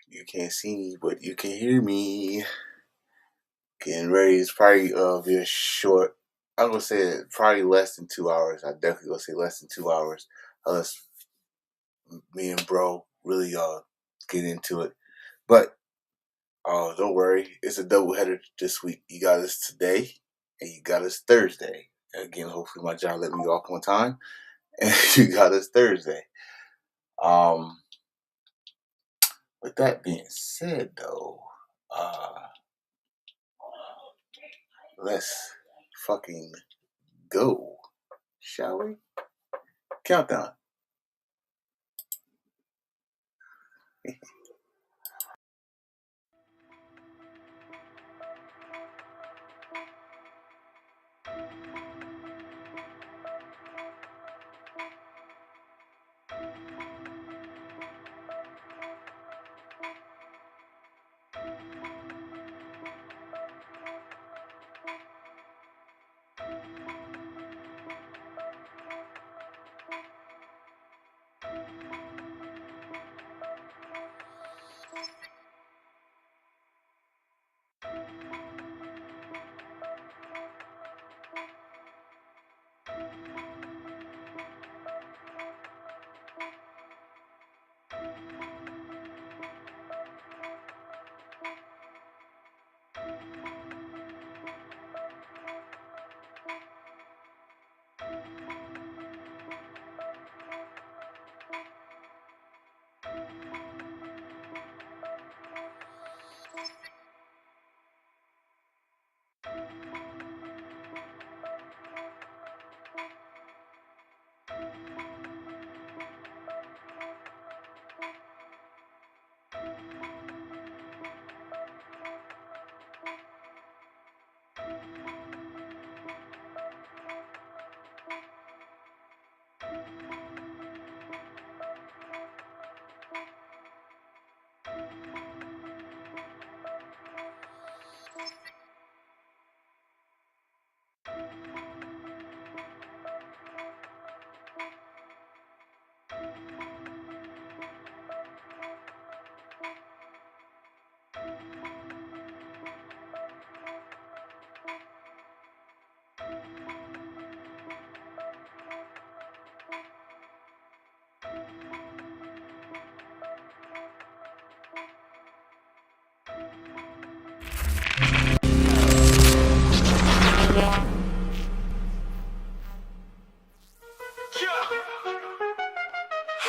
You can't see me, but you can hear me. Getting ready. It's probably be a short. I'm gonna say it, probably less than 2 hours. I definitely gonna say less than 2 hours. Unless me and bro really get into it. But don't worry, it's a double header this week. You got us today, and you got us Thursday. Again, hopefully my job let me off on time, and you got us Thursday. Um, with that being said, though, let's fucking go, shall we? Countdown.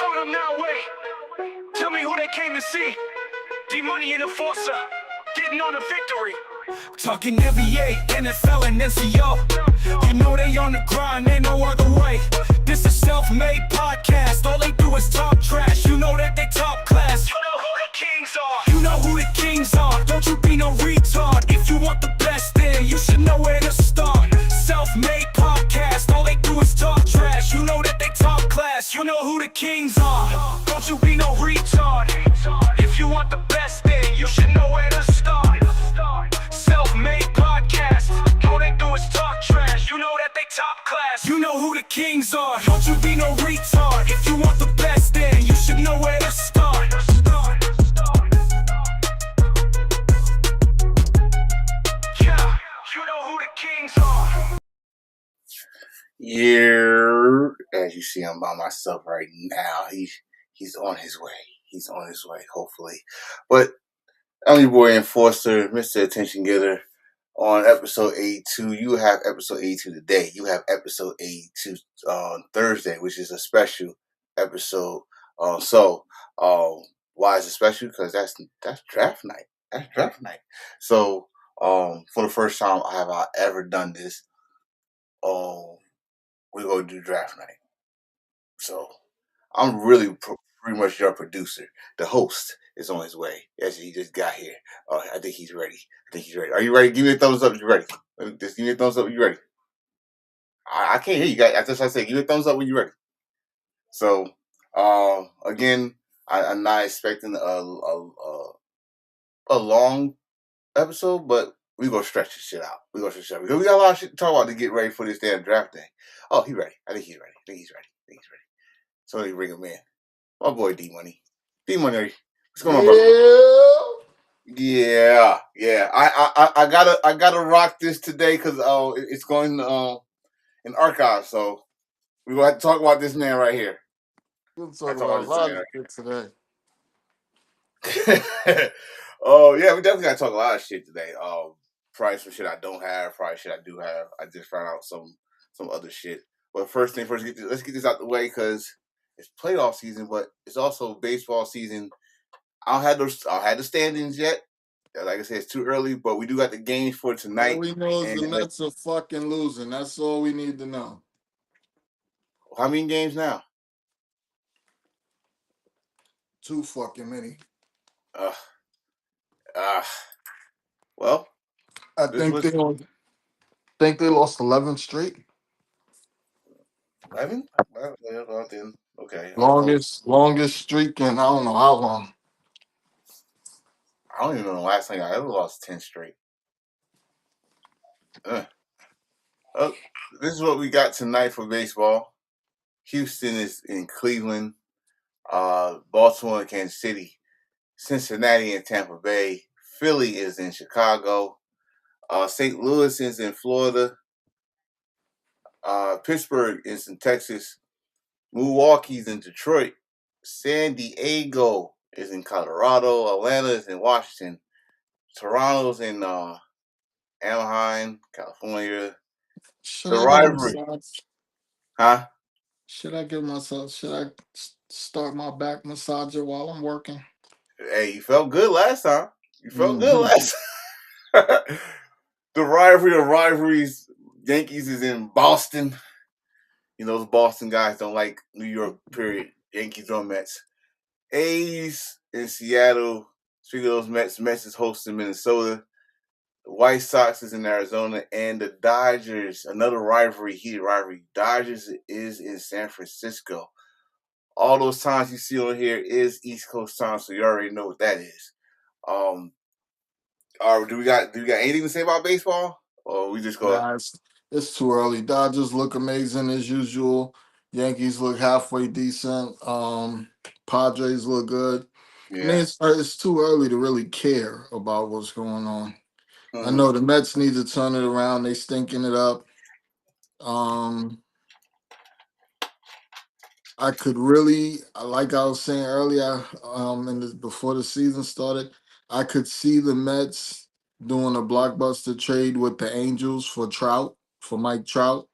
Hold up now, wait. Tell me who they came to see. D-Money and Enforcer, getting on a victory. Talking NBA, NFL, and NCO. You know they on the grind, ain't no other way. This is self-made podcast, all they do is talk trash. You know that they top class. You know who the kings are. You know who the kings are. Don't you be no retard. If you want the best, then you should know where to start. Self-made podcast, all they do is talk trash. You know that they top class. You know who the kings are. Don't you be no retard. If you want the best, then you should know where to start. Self-made podcast, all they do is talk trash. You know that they top class. You know who the kings are. Don't you be no retard. If you want the best, then you should know where to start. Yeah, you know who the kings are. Yeah, as you see, I'm by myself right now. He's on his way. He's on his way, hopefully. But I'm your boy Enforcer, Mr. Attention Getter. On episode 82, you have episode 82 today. You have episode 82 on Thursday, which is a special episode. Why is it special? Because that's draft night. That's draft night. So, for the first time I have ever done this, we're gonna do draft night. So, I'm really pretty much your producer. The host is on his way. As he just got here. I think he's ready. Are you ready? Give me a thumbs up if you're ready. Just give me a thumbs up when you're ready. I can't hear you guys. That's what I say. Give me a thumbs up when you're ready. So, again, I'm not expecting a long episode, but we're gonna stretch this shit out. Because we got a lot of shit to talk about to get ready for this damn draft day. Oh, he's ready. I think he's ready. So let me bring him in. My boy D-Money. D-Money, What's going on, brother? Yeah. Yeah. I gotta rock this today because it's going in archive. So we're gonna have to talk about this man right here. We'll I talk talk about about a this lot man of shit today. right here. Oh yeah, we definitely gotta talk a lot of shit today. Probably some shit I don't have, probably shit I do have. I just found out some other shit. But first thing first, let's get this out the way because it's playoff season, but it's also baseball season. I don't have the standings yet. Like I said, it's too early, but we do got the games for All tonight. we know is And the Mets are fucking losing. That's all we need to know. how many games now? Too fucking many. Uh, uh well, I this think was they lost 11 straight. 11. Well, then okay, I'm close. Longest streak in I don't know how long. I don't even know the last time I ever lost 10 straight. Uh, oh, this is what we got tonight for baseball. Houston is in Cleveland. Baltimore and Kansas City. Cincinnati and Tampa Bay. Philly is in Chicago. St. Louis is in Florida. Pittsburgh is in Texas. Milwaukee's in Detroit. San Diego is in Colorado. Atlanta is in Washington. Toronto's in Anaheim, California. Should The I get a rivalry, massage? huh? Should I start my back massager while I'm working? Hey, you felt good last time. You felt good Hmm. last time. The rivalry of rivalries. Yankees is in Boston. You know, those Boston guys don't like New York, period. Yankees or Mets. A's in Seattle. Speaking of those Mets is hosting Minnesota. The White Sox is in Arizona. And the Dodgers, another rivalry, heated rivalry. Dodgers is in San Francisco. All those times you see on here is East Coast time, so you already know what that is. Do we got anything to say about baseball? Or we just go, Nah, it's too early. Dodgers look amazing as usual. Yankees look halfway decent. Padres look good. I mean, yeah. it's too early to really care about what's going on. I Mm-hmm. know the Mets need to turn it around. They stinking it up. Um, I could really, like I was saying earlier, before the season started, I could see the Mets doing a blockbuster trade with the Angels for Trout, for Mike Trout.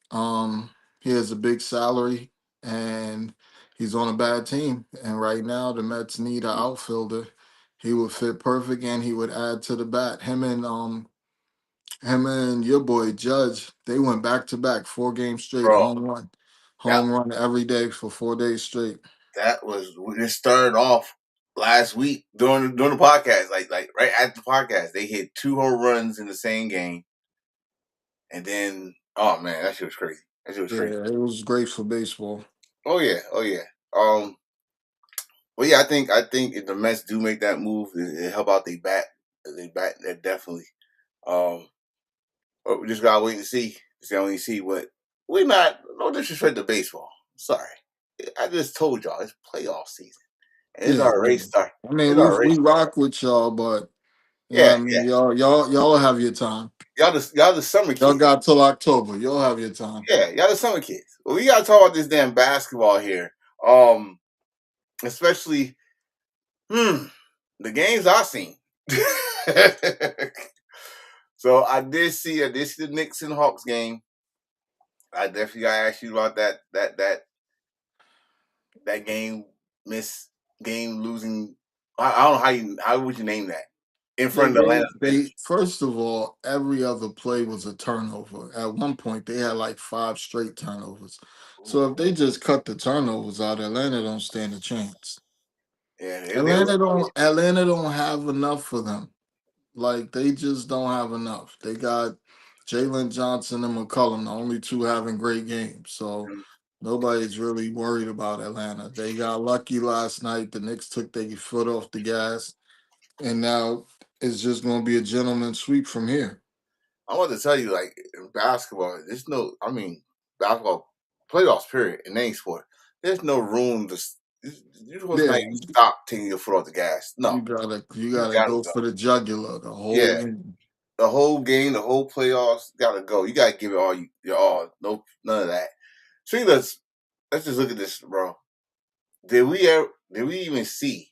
Um, he has a big salary and he's on a bad team. And right now, the Mets need an outfielder. He would fit perfect and he would add to the bat. Him and your boy Judge, they went back to back, 4 games straight, Bro, that home run every day for 4 days straight. that was when it started off last week during the podcast, like right at the podcast, they hit 2 home runs in the same game, and then oh man, that shit was crazy. That shit was crazy. Yeah, it was great for baseball. Oh yeah, oh yeah. Well yeah, I think if the Mets do make that move, it help out they bat that definitely. Um, but we just gotta wait and see. Just gotta wait and see what we're not. No disrespect to baseball. Sorry, I just told y'all it's playoff season. And it's Yeah, already yeah. started. I mean, It's already we started. rock with y'all, but you know what Yeah, I mean. yeah. Y'all have your time. Y'all the summer Y'all kids. got till October. You'll have your time. Yeah, y'all the summer kids. Well, we gotta talk about this damn basketball here. Um, especially the games I seen. So I did see the Knicks and Hawks game. I definitely gotta ask you about that game miss game losing. I don't know how would you name that in Yeah, front of the Atlanta they fans. first of all, every other play was a turnover. At one point, they had like 5 straight turnovers. So if they Ooh, just cut the turnovers out, Atlanta don't stand a chance. yeah, they was Atlanta don't have enough for them. Like they just don't have enough. They got Jalen Johnson and McCullum, the only two having great games. So nobody's really worried about Atlanta. They got lucky last night. The Knicks took their foot off the gas, and now it's just going to be a gentleman's sweep from here. I want to tell you, like in basketball, basketball playoffs period in any sport. There's no room You're supposed to Yeah, not even stop taking your foot off the gas. No, you you gotta gotta go go. for the jugular the whole Yeah, game. the whole game, the whole playoffs, gotta go. You gotta give it all your all. No, none of that. See, let's just look at this, bro. Did we even see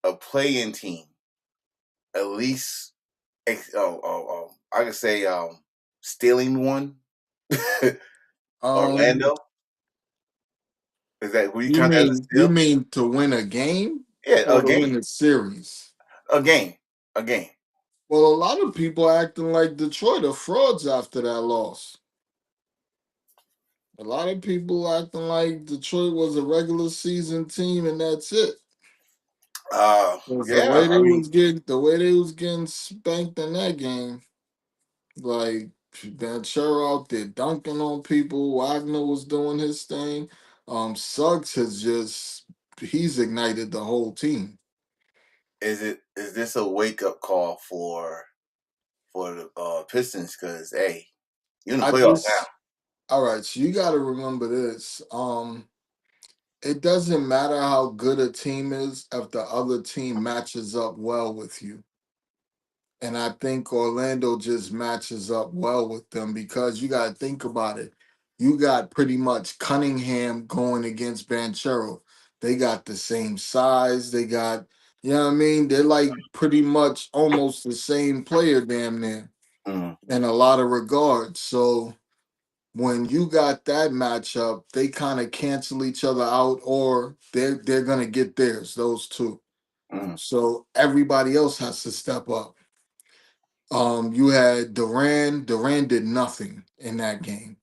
a play-in team at least? I could say stealing one. Um, Orlando, is that will you you count that as a mean you steal? mean to win a game Yeah, or to win a series? a game, a game. Well, a lot of people acting like Detroit are frauds after that loss. A lot of people acting like Detroit was a regular season team and that's it. Because Yeah, I mean, the way they was getting spanked in that game, like Banchero out there dunking on people, Wagner was doing his thing. Suggs has just he's ignited the whole team. is this a wake up call for the Pistons? Because hey, you're in the I playoffs now. just all right, so you gotta remember this. It doesn't matter how good a team is if the other team matches up well with you. And I think Orlando just matches up well with them because you got to think about it. You got pretty much Cunningham going against Banchero. They got the same size. They got, you know what I mean? They're like pretty much almost the same player, damn near, Mm, in a lot of regards. So when you got that matchup, they kind of cancel each other out, or they're gonna get theirs, those two. mm, So everybody else has to step up. You had Duran. Duran did nothing in that game.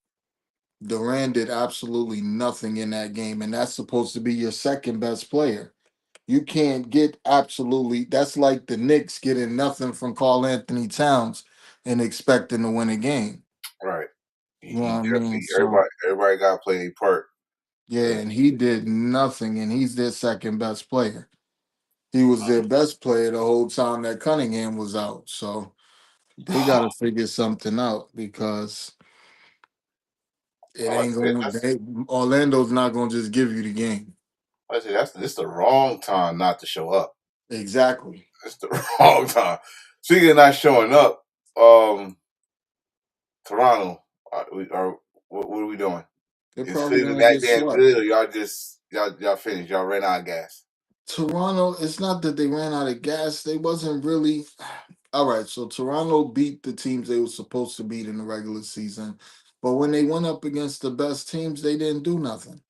Duran did absolutely nothing in that game, and that's supposed to be your second best player. You can't get absolutely. That's like the Knicks getting nothing from Carl Anthony Towns and expecting to win a game. right. You know what He I mean? definitely So everybody got to play their part. yeah, 'Cause, and he did nothing, and he's their second best player. He was their best player the whole time that Cunningham was out. So they got to figure something out because it like I ain't said, going. Orlando's not going to just give you the game. that's this the wrong time not to show up. Exactly. It's the wrong time. Speaking of not showing up, um, Toronto, what are we doing? They're Is probably Cleveland going to that get damn swept. good, or y'all finished? Y'all ran out of gas. Toronto. It's not that they ran out of gas. They wasn't really. All right. So Toronto beat the teams they were supposed to beat in the regular season, but when they went up against the best teams, they didn't do nothing.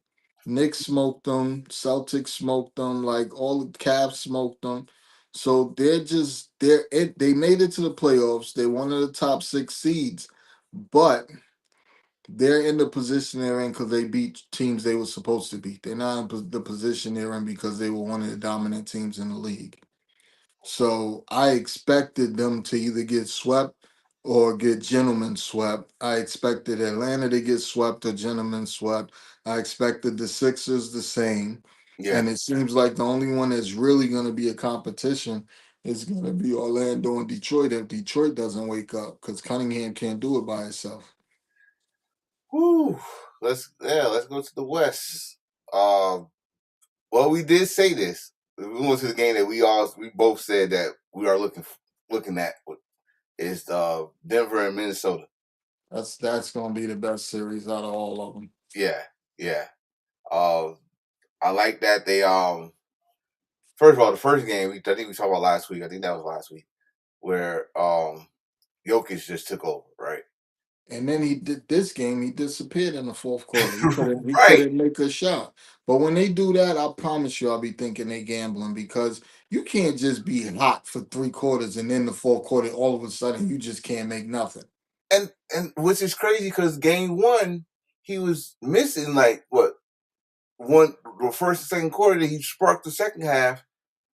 Knicks smoked them. Celtics smoked them. Like all the Cavs smoked them. So they made it to the playoffs. They're one of the top six seeds, but they're in the position they're in because they beat teams they were supposed to beat. They're not in the position they're in because they were one of the dominant teams in the league. So I expected them to either get swept or get gentlemen swept. I expected Atlanta to get swept or gentlemen swept. I expected the Sixers the same. Yeah. And it seems like the only one that's really going to be a competition is going to be Orlando and Detroit if Detroit doesn't wake up because Cunningham can't do it by himself. Whew. Let's go to the West. Well, we did say this. We went to the game that we both said that we are looking at is Denver and Minnesota. That's going to be the best series out of all of them. Yeah, yeah. Uh, I like that they first of all the first game I think we talked about last week. I think that was last week where Jokic just took over, right? And then he did this game. He disappeared in the fourth quarter. He couldn't. He Right. couldn't make a shot. But when they do that, I promise you, I'll be thinking they gambling because you can't just be hot for 3 quarters and then the fourth quarter, all of a sudden, you just can't make nothing. And which is crazy because game one he was missing like what one the first and second quarter. He sparked the second half.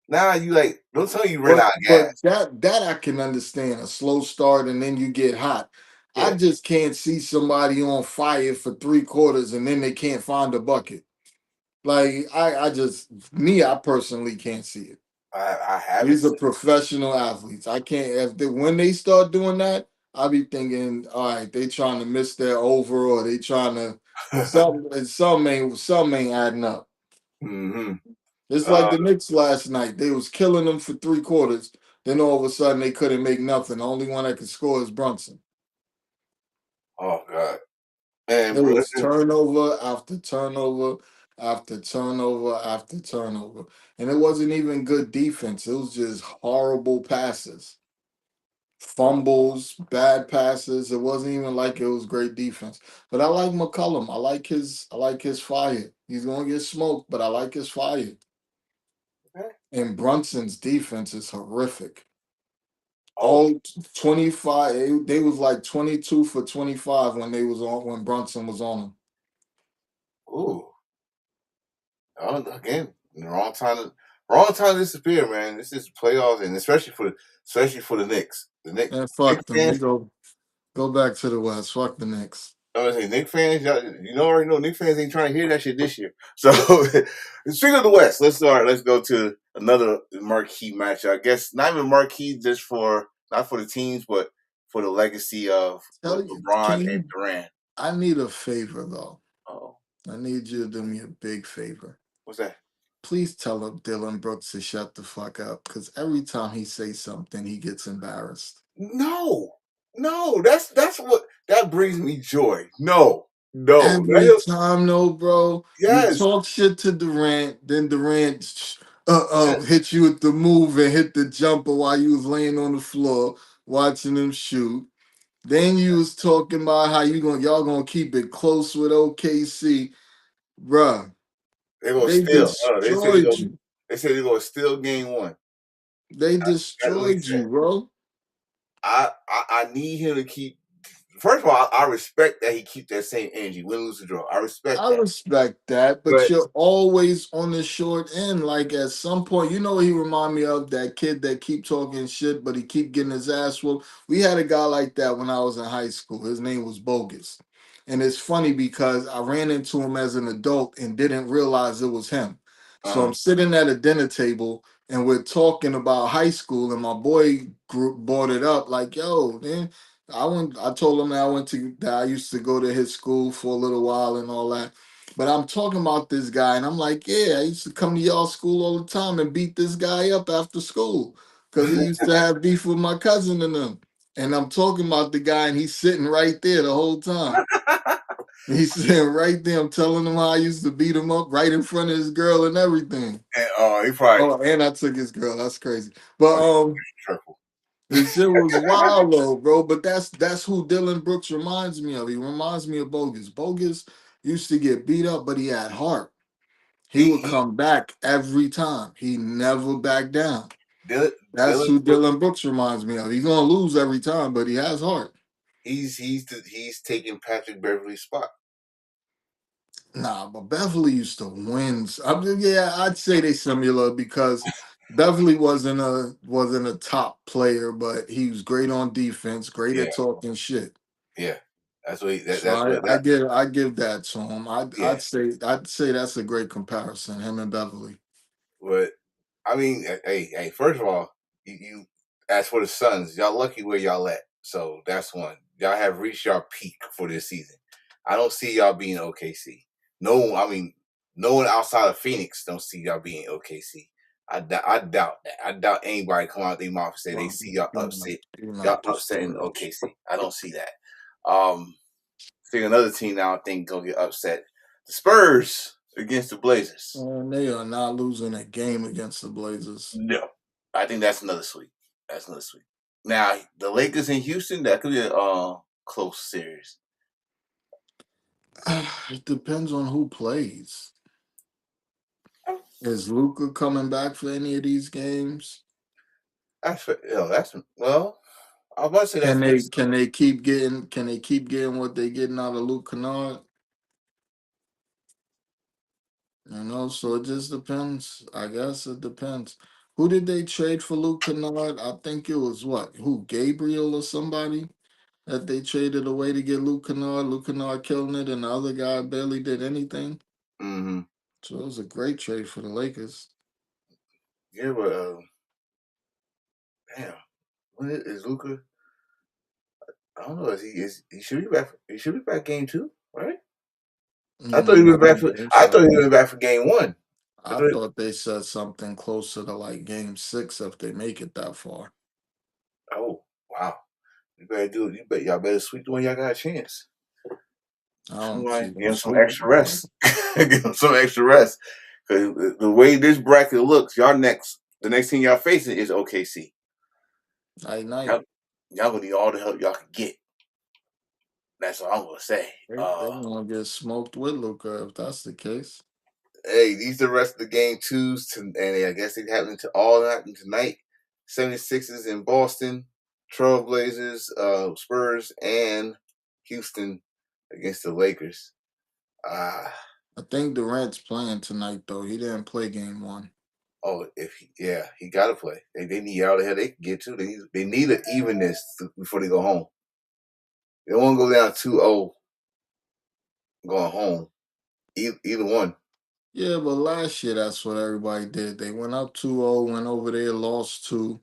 Now you like don't tell me you ran But out of but gas. that I can understand a slow start and then you get hot. I Yeah, just can't see somebody on fire for 3 quarters and then they can't find a bucket. Like I just I personally can't see it. I haven't These are seen. professional athletes. I can't when they start doing that, I'll be thinking, all right, they trying to miss their over or they trying to some ain't adding up. Mm-hmm. It's like the Knicks last night. They was killing them for 3 quarters. Then all of a sudden they couldn't make nothing. The only one that could score is Brunson. Oh God. And It was turnover after turnover after turnover after turnover. And it wasn't even good defense. It was just horrible passes. Fumbles, bad passes. It wasn't even like it was great defense. But I like McCollum. I like his fire. He's gonna get smoked, but I like his fire. And Brunson's defense is horrific. oh, All 25, they was like 22 for 25 when Brunson was on them. ooh. Oh, again, wrong time to disappear, man. This is playoffs, and especially for the Knicks. The Knicks, And Knicks fuck them. We fans. go back to the West. Fuck the Knicks. I was say Knicks fans. Already know Knicks fans ain't trying to hear that shit this year. So, speaking of the West, let's start. Let's go to another marquee match. I guess not even marquee, just for not for the teams, but for the legacy of Tell you, LeBron can and you? Durant. I need a favor though. Oh, I need you to do me a big favor. what's that? Please tell him Dylan Brooks to shut the fuck up, because every time he says something, he gets embarrassed. No, no, that's what that brings me joy. No, no, Every time, though, bro, you yes, talk shit to Durant, then Durant yes. hit you with the move and hit the jumper while you was laying on the floor watching him shoot. Then you was talking about how y'all gonna keep it close with OKC, bruh. They're gonna They steal. destroyed you. They said they're gonna steal game one. They That's what he destroyed said. you, bro. I need him to keep. First of all, I respect that he keep that same energy, win, lose, or draw. I respect I that. respect that, but But you're always on the short end. Like at some point, you know what he remind me of? That kid that keep talking shit, but he keep getting his ass whooped. We had a guy like that when I was in high school. His name was Bogus. And it's funny because I ran into him as an adult and didn't realize it was him. So I'm sitting at a dinner table and we're talking about high school, and my boy group brought it up like, yo, man, I told him that I used to go to his school for a little while and all that. But I'm talking about this guy, and I'm like, yeah, I used to come to y'all school all the time and beat this guy up after school because he used to have beef with my cousin and them. And I'm talking about the guy, and he's sitting right there the whole time. He's sitting right there. I'm telling him how I used to beat him up right in front of his girl and everything. and he probably Oh, and I took his girl. That's crazy. But careful. this shit was wild though, bro. But that's who Dylan Brooks reminds me of. He reminds me of Bogus. Bogus used to get beat up, but he had heart. He would He come back every time. He never backed down. Dylan, That's Dylan who Brooks, Dylan Brooks reminds me of. He's gonna lose every time, but he has heart. he's taking Patrick Beverly's spot. Nah, but Beverly used to win. Yeah, I'd say they similar because Beverly wasn't a top player, but he was great on defense, great Yeah, at talking shit. yeah. That's what So that's what I give that to him. yeah. I'd say that's a great comparison, him and Beverly. But I mean, hey. First of all, you as for the Suns, y'all lucky where y'all at. So that's one. Y'all have reached your peak for this season. I don't see y'all being OKC. No, I mean, no one outside of Phoenix don't see y'all being OKC. I doubt that. I doubt anybody come out their mouth and say they Well, see y'all you're not, upset. you're Y'all not upsetting discouraged. OKC. I don't see that. See another team now I think gonna get upset. The Spurs against the Blazers. And they are not losing a game against the Blazers. No, I think that's another sweep. That's another sweep. Now the Lakers in Houston, that could be a close series. It depends on who plays. Is Luca coming back for any of these games? That's well. I was about to say Can that's they next. can they keep getting what they getting out of Luke Kennard? So it just depends. I guess it depends. Who did they trade for Luke Kennard? I think it was what? Who, Gabriel or somebody that they traded away to get Luke Kennard. Luke Kennard killing it, and the other guy barely did anything. Mm-hmm. So it was a great trade for the Lakers. Yeah, but damn, when is Luca? I don't know. He should be back? He should be back game two, right? I thought he No, was back for. they I said thought he was back for game one. I thought they said something closer to like game 6 if they make it that far. Oh, wow. You better do it. Y'all better sweep the one y'all got a chance. I don't see Give them him some sweeping. extra rest. Give him some extra rest. Because the way this bracket looks, the next team y'all facing is OKC. Night. Y'all gonna need all the help y'all can get. That's all I'm gonna say. They're gonna get smoked with Luka if that's the case. Hey, these are the rest of the game twos, and I guess it happened tonight. 76ers in Boston, Trailblazers, Spurs, and Houston against the Lakers. I think Durant's playing tonight though. He didn't play game 1. Oh, he got to play. They need all the hell they can get to. They need an evenness before they go home. They don't want to go down 2-0 going home. Either one. Yeah, but last year that's what everybody did. They went up 2-0, went over there, lost 2,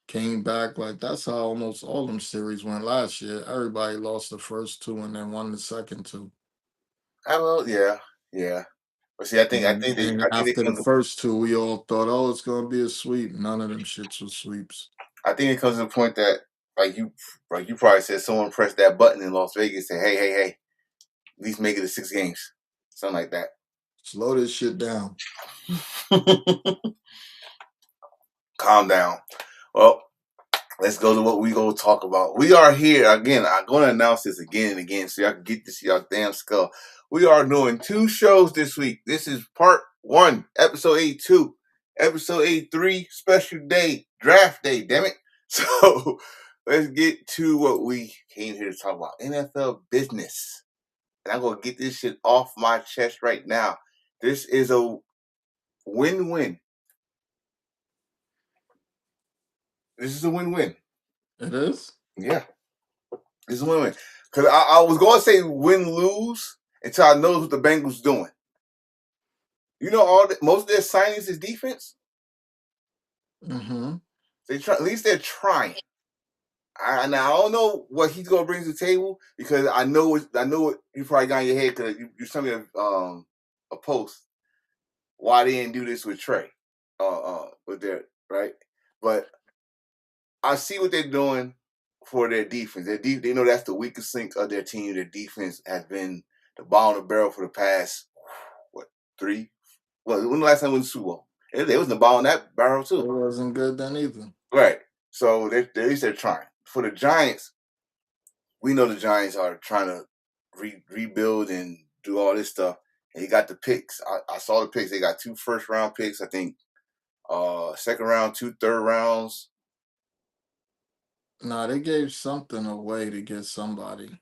came back. Like that's how almost all them series went last year. Everybody lost the first 2 and then won the second 2. Yeah. But see, I think And they after the come. first 2, we all thought, oh, it's gonna be a sweep. None of them shits was sweeps. I think it comes to the point that, like you probably said, someone pressed that button in Las Vegas and say, hey, at least make it to 6 games, something like that. Slow this shit down. Calm down. Well, let's go to what we gonna talk about. We are here again. I'm gonna announce this again and again so y'all can get this y'all damn skull. We are doing 2 shows this week. This is part 1, episode 82, episode 83, special day, draft day. Damn it! So let's get to what we came here to talk about: NFL business. And I'm gonna get this shit off my chest right now. This is a win-win. This is a win-win. It is? Yeah. This is a win-win. Because I was going to say win-lose until I know what the Bengals doing. You know, most of their signings is defense. Mm-hmm. At least they're trying. Now, I don't know what he's going to bring to the table because I know what you probably got in your head because you sent me a post why they didn't do this with Trey. With their, right? But I see what they're doing for their defense. They know that's the weakest link of their team. Their defense has been the bottom of the barrel for the past, 3? Well, when the last time we went to Super Bowl? It was the ball in that barrel, too. It wasn't good then either. Right. So at least they're trying. For the Giants, we know the Giants are trying to rebuild and do all this stuff. And you got the picks. I saw the picks. They got 2 first-round picks, I think. Second round, 2 third rounds. Nah, they gave something away to get somebody.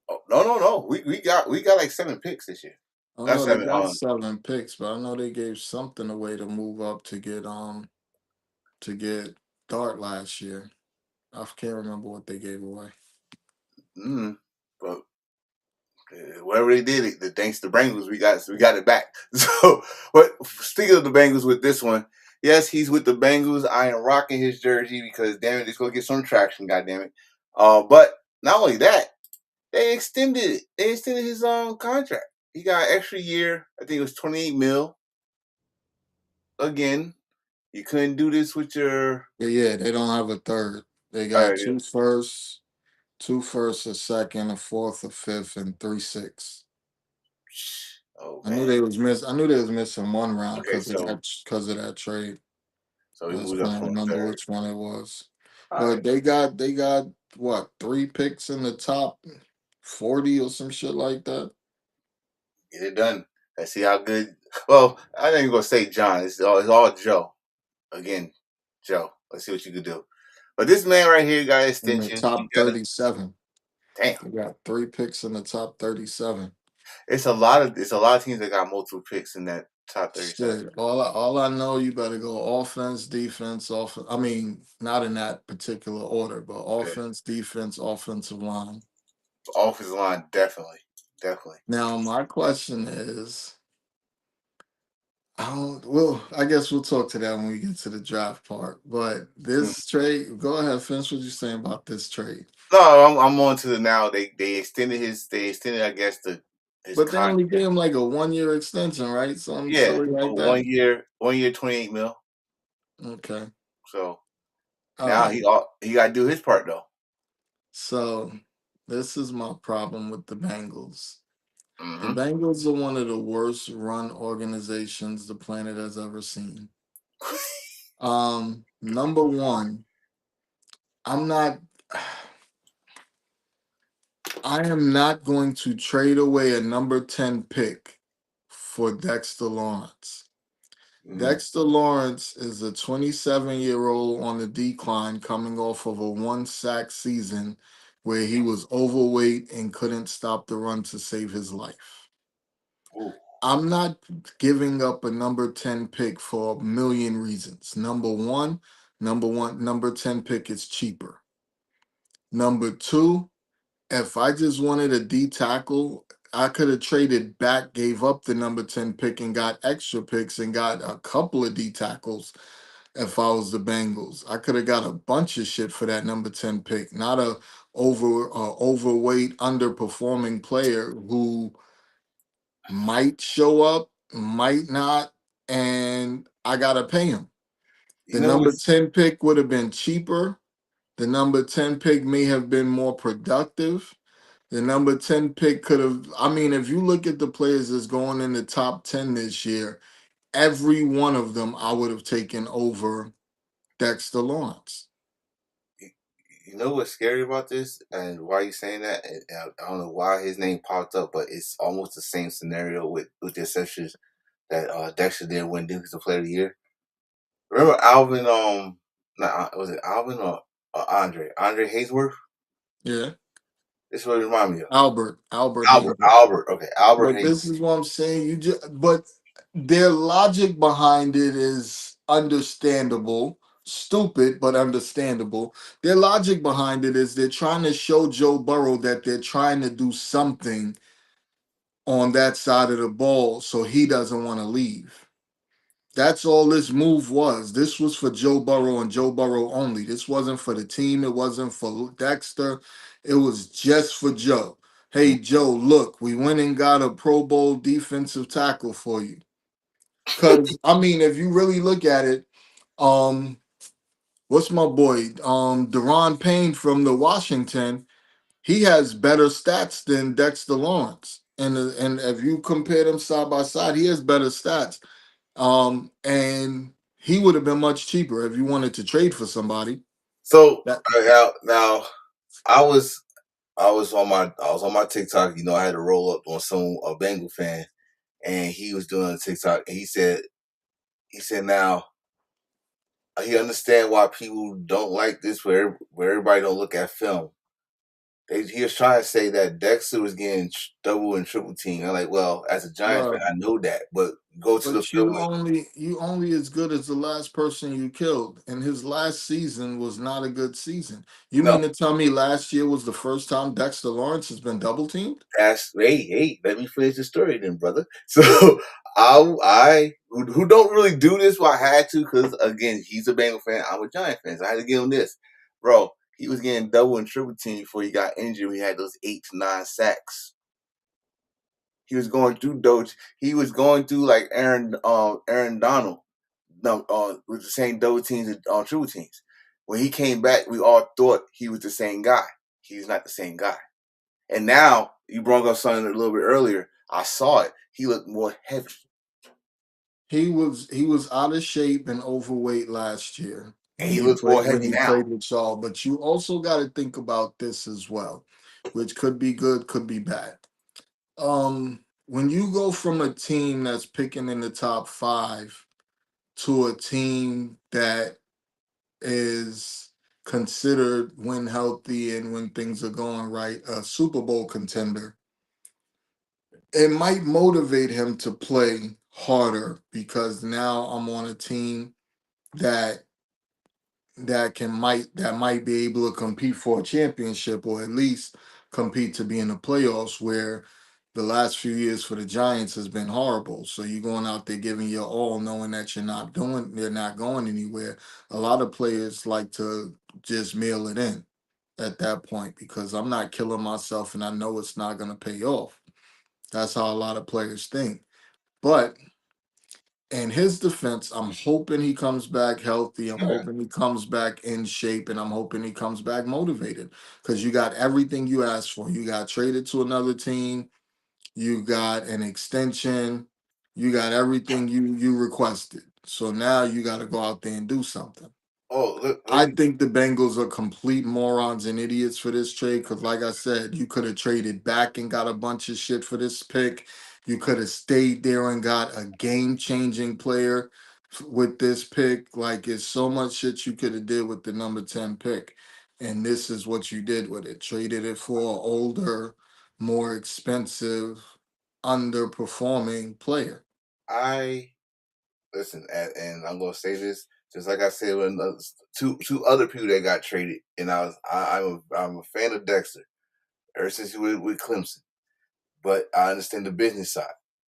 Oh, no. We got like 7 picks this year. I Not know they 7. got 7 picks, but I know they gave something away to move up to get Dart last year. I can't remember what they gave away. But whatever they did, thanks to Bengals, we got it back. So, but speaking of the Bengals with this one, yes, he's with the Bengals. I am rocking his jersey because damn it, it's gonna get some traction. God damn it! But not only that, they extended it. They extended his contract. He got an extra year. I think it was $28 million. Again, you couldn't do this with your. Yeah, they don't have a third. They got 2 firsts, 2 firsts, a second, a fourth, a fifth, and 3 sixths. Oh, I knew they was missing 1 round Okay, because of that trade. So I he was moved up trying to from remember third. which one it was. All But right. they got what, 3 picks in the top 40 or some shit like that. Get it done. Let's see how good. Well, I ain't gonna say John. It's all Joe. Again, Joe. Let's see what you can do. But this man right here got In the extension. top 37. Damn. They got 3 picks in the top 37. It's a lot of teams that got multiple picks in that top 37. Shit, all I know, you better go offense, defense, I mean, not in that particular order, but offense, defense, offensive line. Offensive line, definitely. Now, my question is, I guess we'll talk to that when we get to the draft part. But this trade, go ahead, finish what you're saying about this trade. No, I'm on to the now. They extended I guess his But they only contract. gave him like a 1 year extension, right? Something Yeah, silly like that. 1 year, 28 mil. Okay. So All now right. he got to do his part though. So this is my problem with the Bengals. The Hmm. Bengals are one of the worst run organizations the planet has ever seen. Number one, I'm not I am not going to trade away a number 10 pick for Dexter Lawrence. Mm. Dexter Lawrence is a 27-year-old on the decline coming off of a one sack season where he was overweight and couldn't stop the run to save his life. Ooh. I'm not giving up a number 10 pick for a million reasons. Number 10 pick is cheaper. Number two, if I just wanted a D tackle, I could have traded back, gave up the number 10 pick and got extra picks and got a couple of D tackles if I was the Bengals. I could have got a bunch of shit for that number 10 pick, not a overweight, underperforming player who might show up, might not, and I gotta pay him. You The know number what's 10 pick would have been cheaper. The number 10 pick may have been more productive. The number 10 pick could have, I mean, if you look at the players that's going in the top 10 this year, every one of them I would have taken over Dexter Lawrence. you you know what's scary about this and why you saying that? And I don't know why his name popped up, but it's almost the same scenario with the exceptions that Dexter did win Defensive Player of the Year. Remember Alvin? Not, was it Alvin or Andre? Andre Haysworth. Yeah. This is what it reminded me of. Albert Albert. Hayward. Albert. Okay, Albert But Haysworth. this is what I'm saying. But their logic behind it is understandable. Stupid, but understandable. Their logic behind it is they're trying to show Joe Burrow that they're trying to do something on that side of the ball so he doesn't want to leave. That's all this move was. This was for Joe Burrow and Joe Burrow only. This wasn't for the team. It wasn't for Dexter. It was just for Joe. Hey, Joe, look, we went and got a Pro Bowl defensive tackle for you. Because, I mean, if you really look at it, um, what's my boy? Deron Payne from the Washington, he has better stats than Dexter Lawrence. And if you compare them side by side, he has better stats. And he would have been much cheaper if you wanted to trade for somebody. So That now I was I was on my TikTok. You know, I had to roll up on a Bengal fan, and he was doing a TikTok, and he said now he understand why people don't like this, where everybody don't look at film. He was trying to say that Dexter was getting double and triple team. I'm like, well, as a Giants fan, bro. I know that, but go to the But film. you only as good as the last person you killed. And his last season was not a good season. You No, mean to tell me last year was the first time Dexter Lawrence has been double teamed? that's hey, let me finish the story then, brother. So I who don't really do this, but I had to because again, he's a Bengal fan. I'm a Giant fan, so I had to give him this, bro. He was getting double and triple team before he got injured. He had those 8 to 9 sacks. He was going through Doge. He was going through like Aaron Donald, no, with the same double teams and triple teams. When he came back, we all thought he was the same guy. He's not the same guy. And now you brought up something a little bit earlier. I saw it. He looked more heavy. He was out of shape and overweight last year And when he he looks more played when heavy he now. played with Saul. But you also got to think about this as well, which could be good, could be bad. When you go from a team that's picking in the top five to a team that is considered when healthy and when things are going right, a Super Bowl contender, it might motivate him to play harder because now I'm on a team that that might be able to compete for a championship or at least compete to be in the playoffs where the last few years for the Giants has been horrible. So you're going out there giving your all knowing that they're not going anywhere. A lot of players like to just mail it in at that point because I'm not killing myself and I know it's not going to pay off. That's how a lot of players think. But in his defense, I'm hoping he comes back healthy. I'm Yeah. hoping he comes back in shape, and I'm hoping he comes back motivated because you got everything you asked for. You got traded to another team. You got an extension. You got everything you requested. So now you got to go out there and do something. Oh, look, I think the Bengals are complete morons and idiots for this trade because, like I said, you could have traded back and got a bunch of shit for this pick. You could have stayed there and got a game changing player with this pick. Like, it's so much shit you could have did with the number 10 pick. And this is what you did with it. Traded it for an older, more expensive, underperforming player. I listen, and I'm gonna say this just like I said when two other people that got traded, and I'm a fan of Dexter ever since he was with Clemson, but I understand the business side.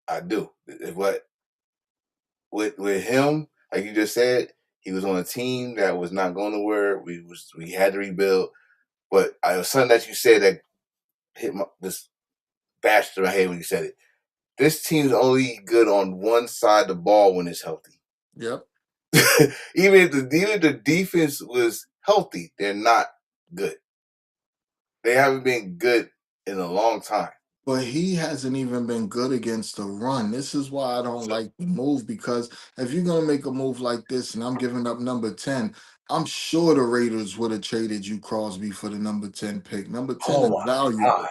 I do, but with him, like you just said, he was on a team that was not going nowhere. We had to rebuild, but I was something that you said that hit this bashed in my head when you said it. This team's only good on one side of the ball when it's healthy. Yep. Even if the defense was healthy, they're not good. They haven't been good in a long time. But he hasn't even been good against the run. This is why I don't So, like the move because if you're gonna make a move like this and I'm giving up number 10, I'm sure the Raiders would have traded you Crosby for the number 10 pick. Number 10 oh is my god! valuable.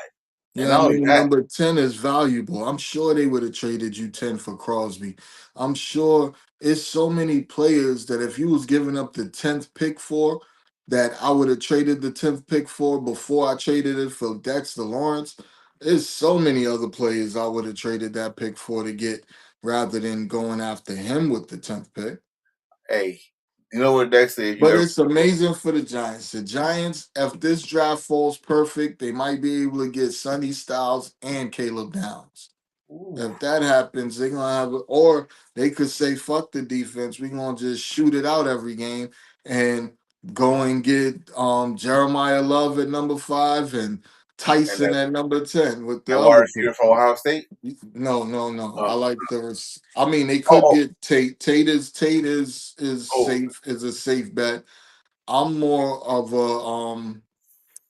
You And know what not I only mean? that, Number 10 is valuable. I'm sure they would have traded you 10 for Crosby. I'm sure it's so many players that if you was giving up the 10th pick for, that I would have traded the 10th pick for before I traded it for Dexter Lawrence. There's so many other players I would have traded that pick for to get rather than going after him with the 10th pick. hey, you know what, Dexter? If you But ever, it's amazing for the Giants. The Giants, if this draft falls perfect, they might be able to get Sonny Styles and Caleb Downs. ooh, If that happens, they're gonna have, or they could say, "Fuck the defense. We're gonna just shoot it out every game and go and get Jeremiah Love at number 5 and and Tyson at number 10 with the that wide other pick." receiver from Ohio State. No, no, no. Uh, I like I mean, they oh, could oh, get Tate. Tate is oh, safe, is a safe bet. I'm more of a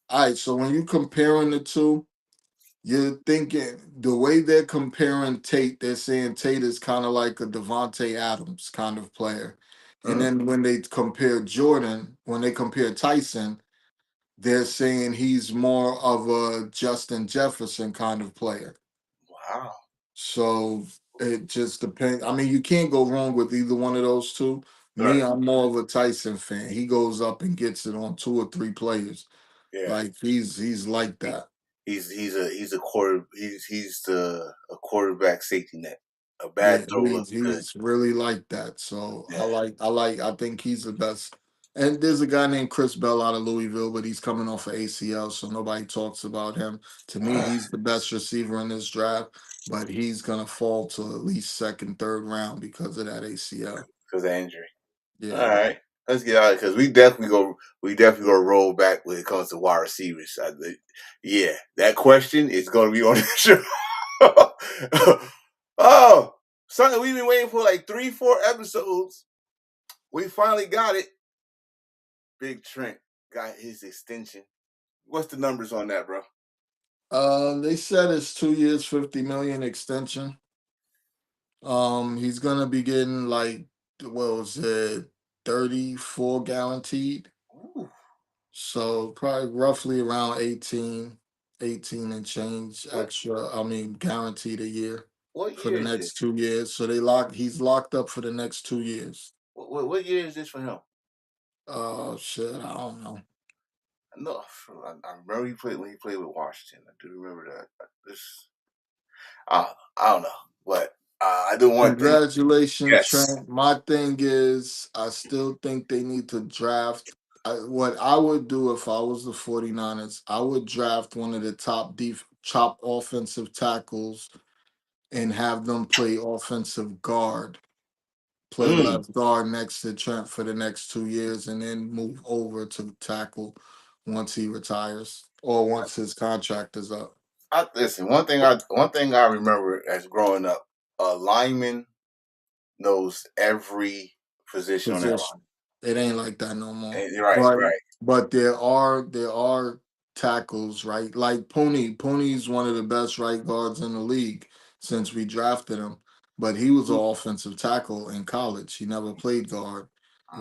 all right, so when you comparing the two, you're thinking the way they're comparing Tate, they're saying Tate is kind of like a Devontae Adams kind of player. And mm, then when they compare Jordan, when they compare Tyson, they're saying he's more of a Justin Jefferson kind of player. wow, So it just depends. I mean, you can't go wrong with either one of those two. Me, sure, I'm more of a Tyson fan. He goes up and gets it on 2 or 3 players. yeah. Like he's like He, that. he's a quarter. He's the a quarterback safety net. A Yeah, bad throw looks good. he's really like that. So Yeah. I think he's the best. And there's a guy named Chris Bell out of Louisville, but he's coming off of ACL, so nobody talks about him. To me, he's the best receiver in this draft, but he's gonna fall to at least second, third round because of that ACL. Because of injury. All Yeah. right, let's get out because we definitely go roll back when it comes to wide receivers. Yeah, that question is going to be on the show. Oh, something we've been waiting for like 3-4 episodes. We finally got it. Big Trent got his extension. What's the numbers on that, bro? They said it's 2 years, 50 million extension. He's gonna be getting like what was it, 34 guaranteed. Ooh, So probably roughly around 18 and change what extra. I mean, guaranteed a year what for year the is this? next 2 years. So he's locked up for the next 2 years. What year is this for him? Shit, I don't know. No, I remember he played when he played with Washington. I do remember that. This I don't know, but I do want them. Congratulations, Yes. Trent. My thing is, I still think they need to draft. What I would do if I was the 49ers, I would draft one of the top offensive tackles and have them play offensive guard, play Mm. left guard next to Trent for the next 2 years, and then move over to tackle once he retires or once his contract is up. Listen. One thing I remember as growing up, a lineman knows every position on that line. Position. It ain't like that no more. Right, But right. there are tackles, right? Like Pony's one of the best right guards in the league since we drafted him. But he was an offensive tackle in college. He never played guard.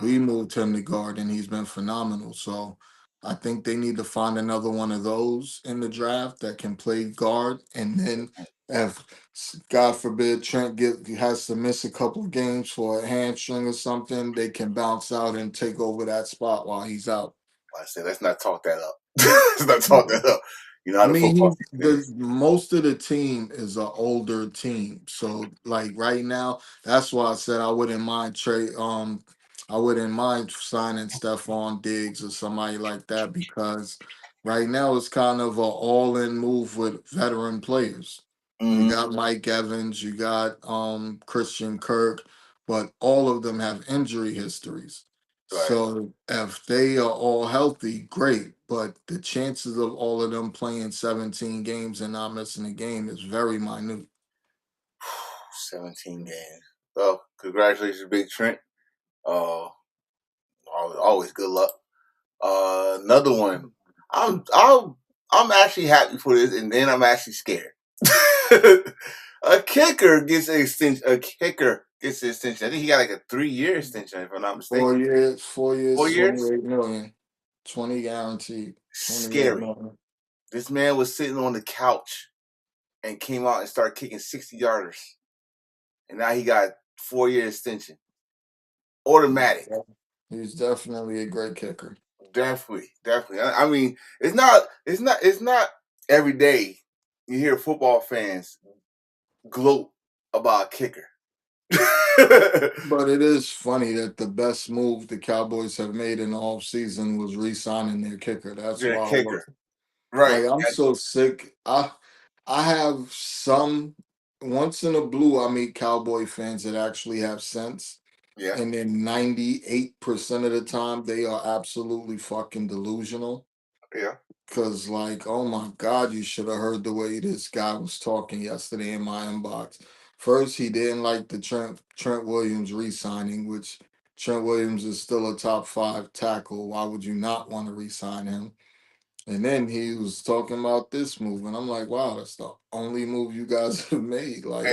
We Mhm. moved him to guard and he's been phenomenal. So I think they need to find another one of those in the draft that can play guard. And then if God forbid has to miss a couple of games for a hamstring or something, they can bounce out and take over that spot while he's out. I said, let's not talk that up. Let's not talk that up. You know I how the mean, football he season the is. most of the team is an older team, so like right now, that's why I said I wouldn't mind signing Stephon Diggs or somebody like that because right now it's kind of a all-in move with veteran players. You Hmm. got Mike Evans, you got Christian Kirk, but all of them have injury histories. Right. So if they are all healthy, great. But the chances of all of them playing 17 games and not missing a game is very minute. 17 games. Well, congratulations, Big Trent. Uh, always good luck. Another one. I'm I'm I'm actually happy for this, and then I'm actually scared. A kicker gets an extension. A kicker gets an extension. I think he got like a 3 year extension, if I'm not mistaken. 4 years, 4 years, 4 years. 28 million, 20 guaranteed, 28 Scary. million. This man was sitting on the couch and came out and started kicking 60 yarders, and now he got 4 year extension. Automatic. He's definitely a great kicker. Definitely, definitely. I mean, it's not every day you hear football fans gloat about a kicker. But it is funny that the best move the Cowboys have made in the offseason was re-signing their kicker. That's They're a wild. kicker, right? Like I'm so sick. I have some once in a blue I meet cowboy fans that actually have sense. Yeah, And then 98% of the time they are absolutely fucking delusional. yeah. Cause like, oh my God, you should have heard the way this guy was talking yesterday in my inbox. First, he didn't like the Trent Williams re-signing, which Trent Williams is still a top five tackle. Why would you not want to re-sign him? And then he was talking about this move, and I'm like, wow, that's the only move you guys have made. Hey, Like,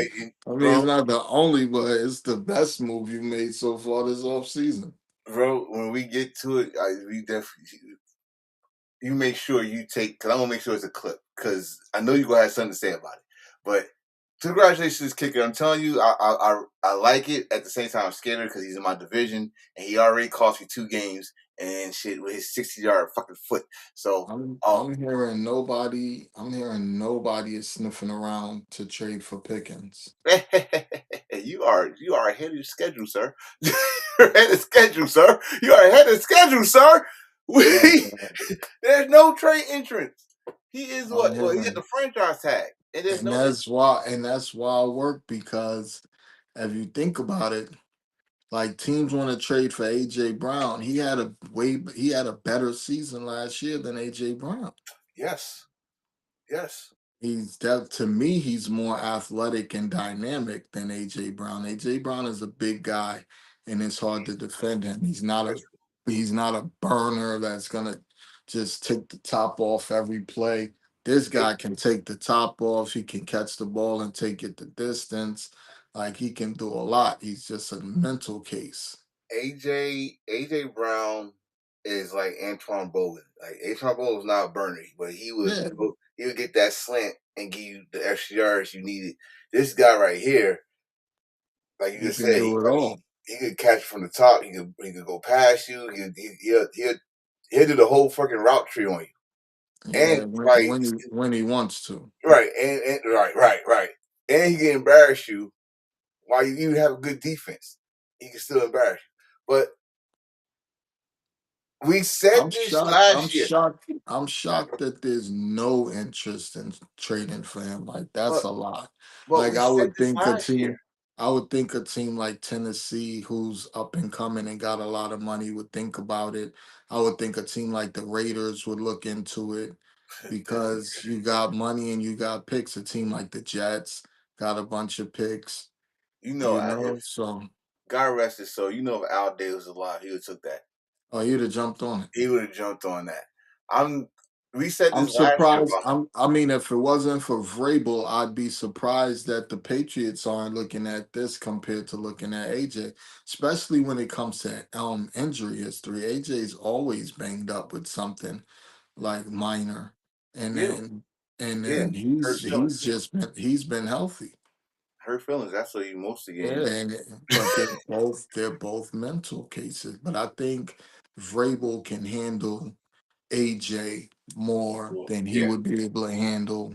I mean, it's bro, not the only, but it's the best move you've made so far this offseason. bro. When we get to it, we definitely you make sure you take because I'm gonna make sure it's a clip because I know you gonna have something to say about it. But congratulations, kicker! I'm telling you, I like it. At the same time, I'm scared because he's in my division and he already cost me 2 games and shit with his 60 yard fucking foot. So, I'm hearing nobody is sniffing around to trade for Pickens. you are ahead of schedule, sir. You're ahead of schedule, sir. You are ahead of schedule, sir. But We there's no trade entrance. He is I'm what? Well, he had the hearing franchise tag, and there's and no. that's why I work because if you think about it, like teams want to trade for AJ Brown. He had a better season last year than AJ Brown. Yes, yes. He's that to me, he's more athletic and dynamic than AJ Brown. AJ Brown is a big guy and it's hard to defend him. He's not a burner that's gonna just take the top off every play. This guy can take the top off, he can catch the ball and take it the distance. Like he can do a lot. He's just a mental case. AJ Brown is like Antoine Bowen. Like Antoine Bowen was not a burner, but Yeah, he would get that slant and give you the extra yards you needed. This guy right here, like you he just can said, do it all. he could catch from the top. He could go past you. He'll do the whole fucking route tree on you. Yeah, And when like when he when he wants to. right, and right. And he can embarrass you while you even have a good defense. He can still embarrass you. But we said I'm this shocked. I'm last year. shocked. I'm shocked that there's no interest in trading for him. Like that's But a lot. but Like we said this last year. I would think a team like Tennessee, who's up and coming and got a lot of money, would think about it. I would think a team like the Raiders would look into it. because you got money and you got picks. A team like the Jets got a bunch of picks, You know, you know. if So, God rest his soul, you know, if Al Day was alive, he would have took that. oh, you'd have jumped on it. He would have jumped on that. I'm. We said I'm this last year surprised. about. I mean, if it wasn't for Vrabel, I'd be surprised that the Patriots aren't looking at this compared to looking at AJ, especially when it comes to injury history. AJ's always banged up with something like minor, and Yeah, then and yeah. then Hurt he's feelings. just he's been healthy. Hurt feelings. That's what you most of the Yeah, games. but they're both mental cases. But I think Vrabel can handle AJ more Well, than he yeah, would be able to handle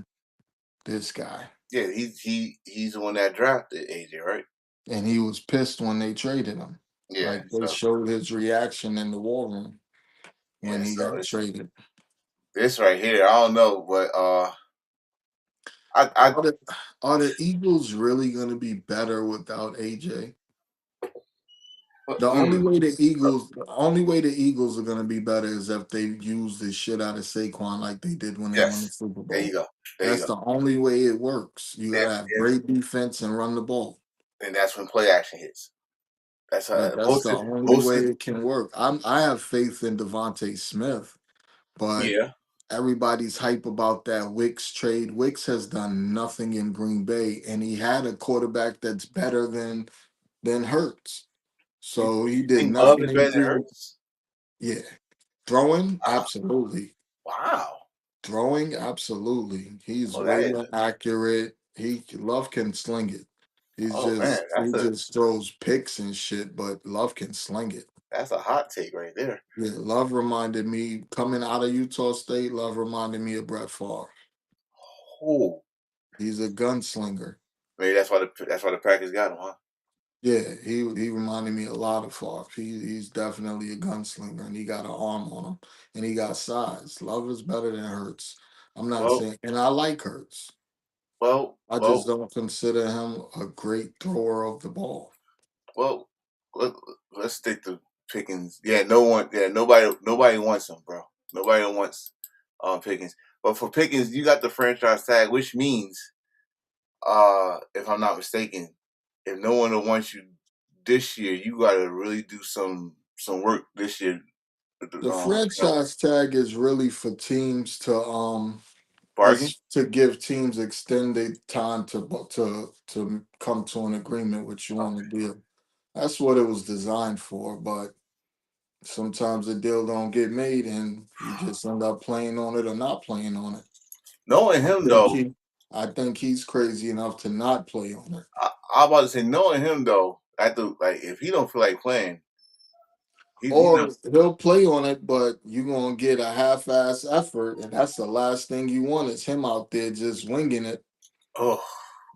this guy. yeah. He's the one that drafted AJ, right? And he was pissed when they traded him. Yeah. Like they So showed his reaction in the war room when yeah. he So got traded. this right here, I don't know, but I Are the, are the Eagles really going to be better without AJ? mm, The only way the Eagles are going to be better is if they use the shit out of Saquon like they did when they won the yes. Super There you Bowl. go. There you That's go. the only way it works. You got to have If great defense and run the ball. and that's when play action hits. That's how Like that's most the of only most way of it can work. I have faith in Devontae Smith, but yeah. everybody's hype about that Wicks trade. Wicks has done nothing in Green Bay, and he had a quarterback that's better than Hurts. You So he did think Love nothing is in better than Green. Hurts? Yeah, throwing Wow. absolutely, Wow. throwing absolutely. He's Oh, that way is. more accurate. He Love can sling it. Oh man, He just throws picks and shit, but Love can sling it. that's a hot take right there. Yeah, Love reminded me coming out of Utah State. Love reminded me of Brett Favre. Oh, He's a gunslinger. maybe that's why the Packers got him, huh? Yeah, he reminded me a lot of Favre. He's definitely a gunslinger, and he got an arm on him, and he got size. Love is better than Hurts. I'm not Well, saying, and I like Hurts. well, I just well, don't consider him a great thrower of the ball. well. Let, let's stick to Pickens. Yeah, no one. Yeah, nobody wants him, bro. Nobody wants Pickens. But for Pickens, you got the franchise tag, which means, if I'm not mistaken, if no one wants you this year, you got to really do some work this year. The You know, franchise tag is really for teams to bargain. it's to give teams extended time to come to an agreement with you on the deal. That's what it was designed for, but sometimes the deal don't get made and you just end up playing on it or not playing on it. Knowing I him think though, he I think he's crazy enough to not play on it. I about to say knowing him though, I do like if he don't feel like playing, he Or not. he'll play on it, but you're gonna get a half-ass effort, and that's the last thing you want is him out there just winging it. Oh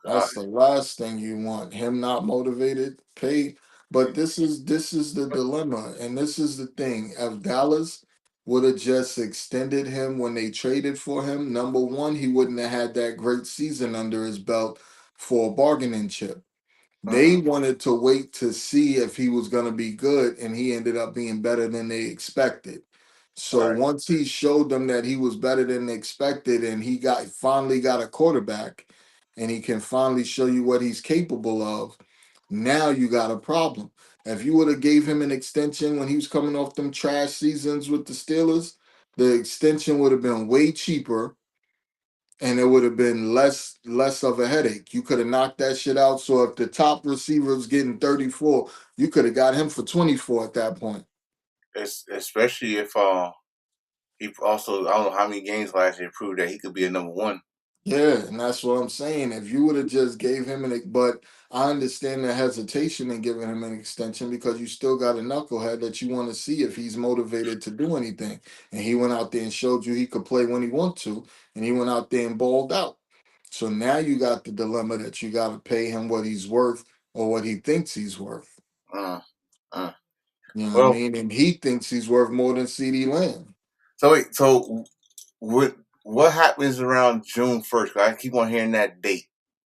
God, That's the last thing you want. Him not motivated, paid. But this is the dilemma, and this is the thing. If Dallas would have just extended him when they traded for him, number one, he wouldn't have had that great season under his belt for a bargaining chip. They mm, wanted to wait to see if he was going to be good, and he ended up being better than they expected. So right. once he showed them that he was better than expected, and he got finally got a quarterback, and he can finally show you what he's capable of, now you got a problem. If you would have gave him an extension when he was coming off them trash seasons with the Steelers, the extension would have been way cheaper and it would have been less of a headache. You could have knocked that shit out. So if the top receiver was getting 34, you could have got him for 24 at that point. Especially if he also I don't know how many games last year proved that he could be a number one. Yeah, and that's what I'm saying. If you would have just gave him but I understand the hesitation in giving him an extension because you still got a knucklehead that you want to see if he's motivated to do anything. And he went out there and showed you he could play when he want to, and he went out there and balled out. So now you got the dilemma that you got to pay him what he's worth or what he thinks he's worth. Uh, uh. You know what I Well, mean? And he thinks he's worth more than CD Lamb. so wait, so what happens around June 1st? I keep on hearing that date.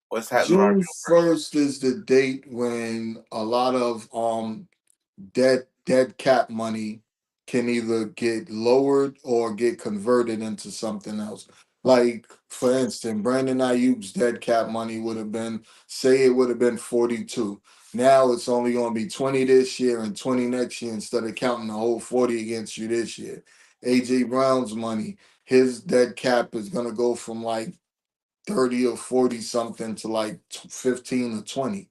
What's happening around June June 1st? 1st is the date when a lot of dead cap money can either get lowered or get converted into something else. Like, for instance, Brandon Ayuk's dead cap money would have been, say it would have been 42. Now it's only going to be 20 this year and 20 next year instead of counting the whole 40 against you this year. AJ Brown's money, his dead cap is going to go from like 30 or 40 something to like 15 or 20.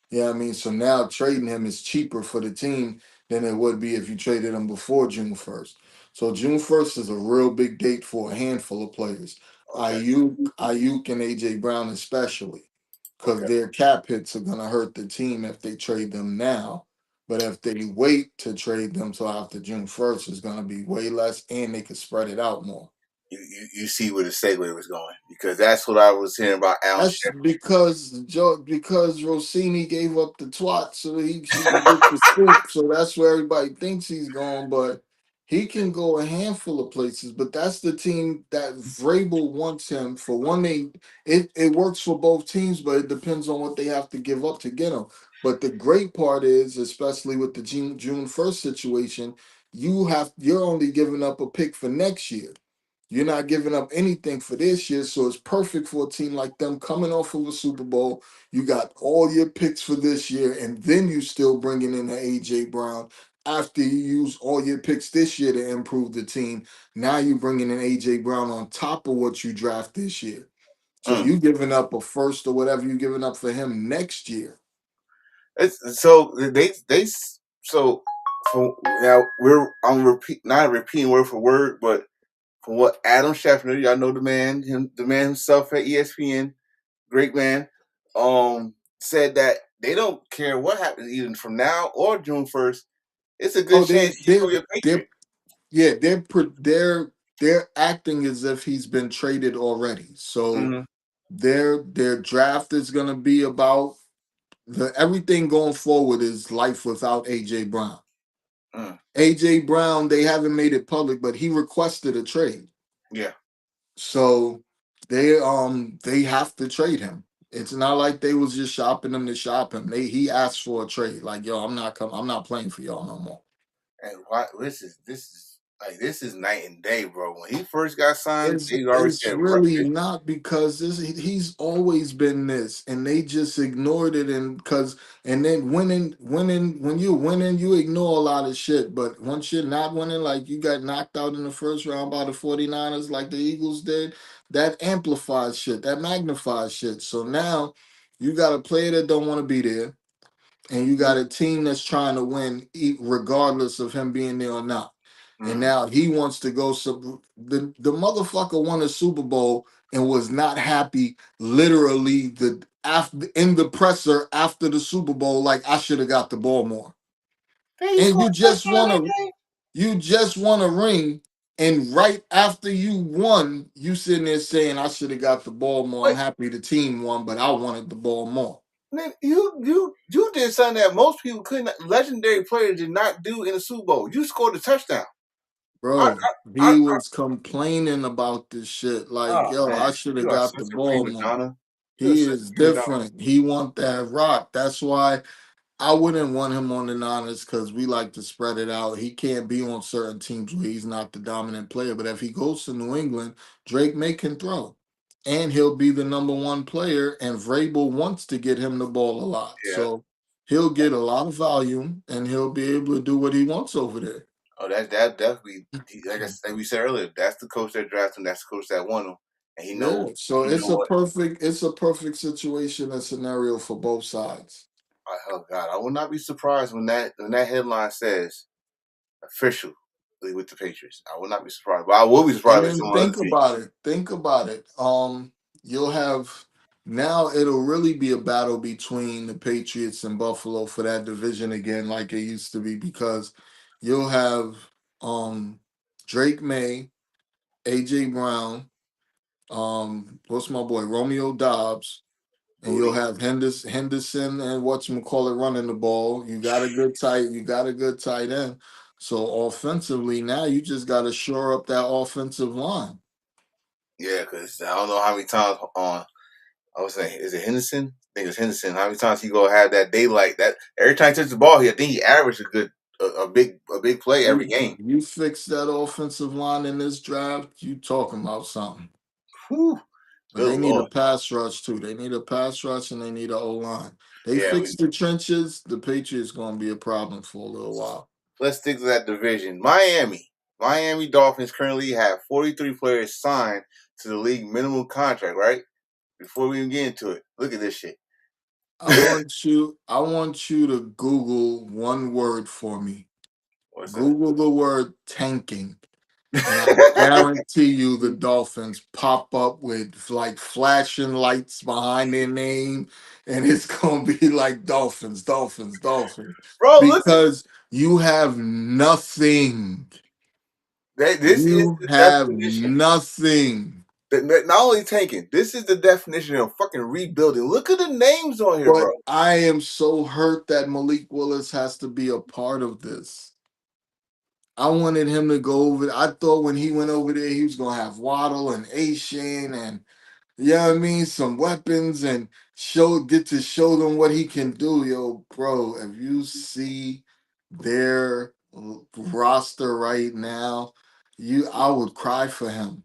Yeah, I mean, so now trading him is cheaper for the team than it would be if you traded him before June 1st. So June 1st is a real big date for a handful of players. Okay. Ayuk and AJ Brown especially, because Okay. their cap hits are gonna hurt the team if they trade them now. But if they wait to trade them till after June 1st, it's gonna be way less and they can spread it out more. You see where the segue was going, because that's what I was hearing about Al That's Shepard. because Rossini gave up the twat so she can get the scoop. So that's where everybody thinks he's going, but he can go a handful of places. But that's the team that Vrabel wants him for. One thing, it works for both teams, but it depends on what they have to give up to get him. But the great part is, especially with the June 1st situation, you're only giving up a pick for next year. You're not giving up anything for this year, so it's perfect for a team like them coming off of a Super Bowl. You got all your picks for this year, and then you still bringing in the AJ Brown after you use all your picks this year to improve the team. Now you bringing in AJ Brown on top of what you draft this year. So Mm. you giving up a first or whatever you giving up for him next year. So so for now I'm not repeating word for word, but from what Adam Schefter, y'all know the man himself at ESPN, great man, said that they don't care what happens even from now or June 1st. It's a good Oh, chance he's gonna be a Patriot. yeah, they're acting as if he's been traded already. So Mm-hmm. their draft is going to be about the everything going forward is life without AJ Brown. Mm. AJ Brown, they haven't made it public, but he requested a trade. Yeah. So they have to trade him. It's not like they was just shopping him to shop him. He asked for a trade. Like, yo, I'm not playing for y'all no more. And why this is night and day, bro. When he first got signed, It's they already it's said really not because he's always been this, and they just ignored it. And then when you're winning, you ignore a lot of shit. But once you're not winning, like you got knocked out in the first round by the 49ers, like the Eagles did, that amplifies shit, that magnifies shit. So now you got a player that don't want to be there, and you got a team that's trying to win, regardless of him being there or not. And Mm-hmm. now he wants to go. The motherfucker won a Super Bowl and was not happy. Literally, the after in the presser after the Super Bowl, like I should have got the ball more. Hey, he And scored a touchdown in that game. you just want a ring. And right after you won, you sitting there saying I should have got the ball more. I'm Wait, happy the team won, but I wanted the ball more. man, you did something that most people couldn't. Legendary players did not do in the Super Bowl. You scored a touchdown. I, Bro, I, he was complaining about this shit. Like, oh yo, I man, should have you are got the such a ball prima more. donna. You're He such is a prima donna. different. He want that rock. That's why I wouldn't want him on the Niners because we like to spread it out. He can't be on certain teams where he's not the dominant player. But if he goes to New England, Drake May can throw. And he'll be the number one player. And Vrabel wants to get him the ball a lot. Yeah. So he'll get a lot of volume and he'll be able to do what he wants over there. Oh, that definitely, like we said earlier, that's the coach that drafted him. That's the coach that won him, and Yeah, so he know what. it's a perfect situation and scenario for both sides. Oh God, I will not be surprised when that headline says official with the Patriots. I will not be surprised, but I will be And surprised if then some other think team. about it. Think about it. You'll have now it'll really be a battle between the Patriots and Buffalo for that division again, like it used to be, because you'll have Drake May, AJ Brown, what's my boy, Romeo Dobbs, and you'll Booty. have Henderson and whatchamacallit running the ball. You got a good tight end. So offensively, now you just got to shore up that offensive line. Yeah, because I don't know how many times on I was saying, is it Henderson? I think it's Henderson. How many times he gonna have that daylight? That every time he touches the ball, I think he averaged a good a big play every game. You fix that offensive line in this draft, you talking about something. Whew, But good they need a lord. pass rush too. They need a pass rush and they need an O line. They Yeah, fix the trenches, the Patriots gonna be a problem for a little while. let's stick to that division. Miami Dolphins currently have 43 players signed to the league minimum contract. Right before we even get into it, look at this shit. I want you to Google one word for me. What's that? Google the word tanking. And I guarantee you the Dolphins pop up with like flashing lights behind their name, and it's gonna be like Dolphins, Dolphins, Dolphins. Bro, look at Because you have nothing. that. This is You the have definition. nothing. Not only tanking, this is the definition of fucking rebuilding. Look at the names on here, But bro. I am so hurt that Malik Willis has to be a part of this. I wanted him to go over. I thought when he went over there, he was gonna have Waddle and A Shane and you know what I mean, some weapons and get to show them what he can do, yo, bro. If you see their roster right now, I would cry for him.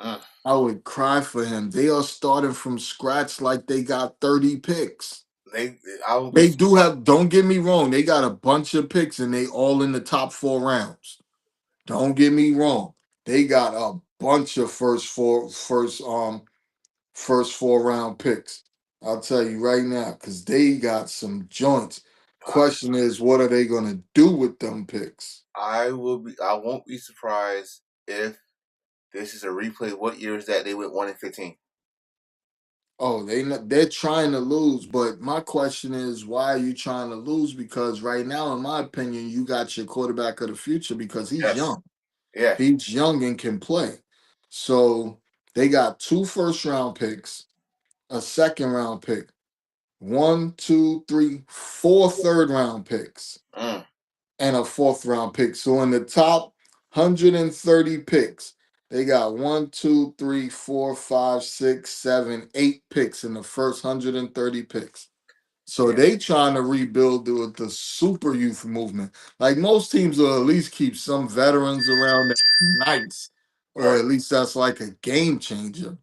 Mm, I would cry for him. They are starting from scratch like they got 30 picks. they, I will be They do surprised. have, don't get me wrong, they got a bunch of picks and they all in the top 4 rounds. Don't get me wrong. They got a bunch of first 4 round picks. I'll tell you right now, because they got some joints. Question is, what are they gonna do with them picks? I will be. I won't be surprised if this is a replay. What year is that? They went 1-15. Oh, they're trying to lose, but my question is, why are you trying to lose? Because right now, in my opinion, you got your quarterback of the future because he's Yes. young. Yeah. He's young and can play. So they got 2 first-round picks, a second-round pick, one, two, three, 4 third-round picks, Mm, and a 4th-round pick. So in the top 130 picks, they got 1, 2, 3, 4, 5, 6, 7, 8 picks in the first 130 picks. So yeah. they trying to rebuild the super youth movement. Like most teams will at least keep some veterans around that nice, or Right. at least that's like a game changer.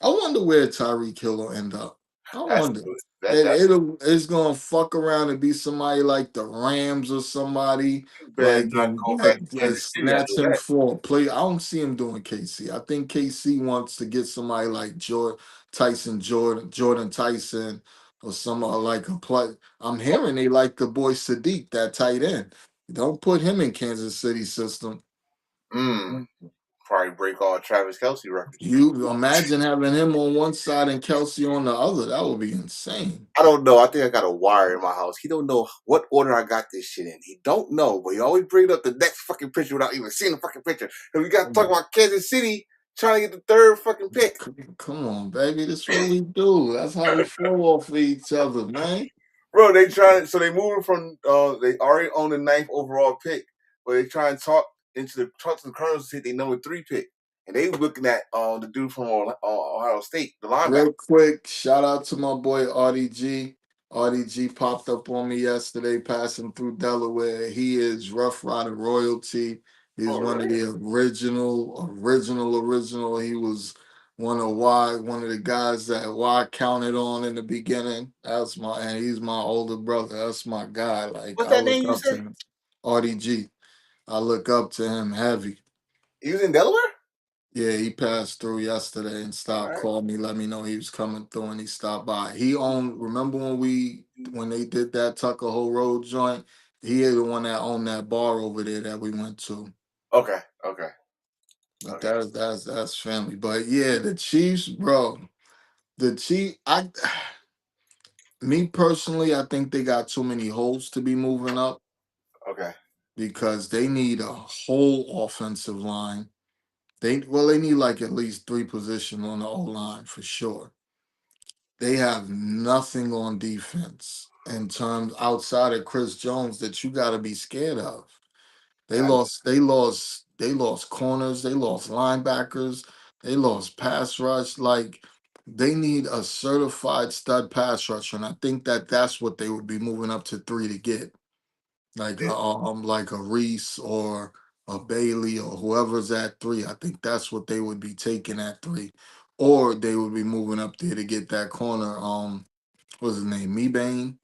I wonder where Tyreek Hill will end up. I That's wonder. good. That's It's gonna fuck around and be somebody like the Rams or somebody you better like not and go back that, to that Kansas City snatch after him that. for a play. I don't see him doing KC. I think KC wants to get somebody like Jordan Tyson, or somebody like a play. I'm hearing they like the boy Sadiq, that tight end. Don't put him in Kansas City system. Mm, probably break all Travis Kelsey records. You imagine having him on one side and Kelsey on the other. That would be insane. I don't know. I think I got a wire in my house. He don't know what order I got this shit in. He don't know, but he always bring up the next fucking picture without even seeing the fucking picture. And we got to talk about Kansas City trying to get the third fucking pick. Come on, baby. That's what we do. That's how we flow off of each other, man. Bro, they trying so they moving from they already own the ninth overall pick, but they try and talk to the Colonels to take their number 3 pick. And they looking at the dude from Ohio State, the linebacker. Real quick, shout out to my boy RDG. RDG popped up on me yesterday passing through Delaware. He is Rough Rider royalty. He's Oh, one of really? the original. He was one of the guys that Y counted on in the beginning. And he's my older brother. That's my guy. Like What's I that look name you up to said? him. RDG. I look up to him heavy. He was in Delaware? Yeah, he passed through yesterday and All stopped, right. called me, let me know he was coming through, and he stopped by. Remember when they did that Tucker Hole Road joint? He is the one that owned that bar over there that we went to. Okay. Okay. But Okay. that's family. But yeah, the Chiefs, bro. The Chief, me personally, I think they got too many holes to be moving up Okay. because they need a whole offensive line. They need like at least 3 positions on the O line for sure. They have nothing on defense in terms outside of Chris Jones that you got to be scared of. They I, lost. They lost corners. They lost linebackers. They lost pass rush. Like they need a certified stud pass rusher, and I think that that's what they would be moving up to 3 to get. like a Reese or a Bailey or whoever's at three. I think that's what they would be taking at three, or they would be moving up there to get that corner. What's his name? Mebane,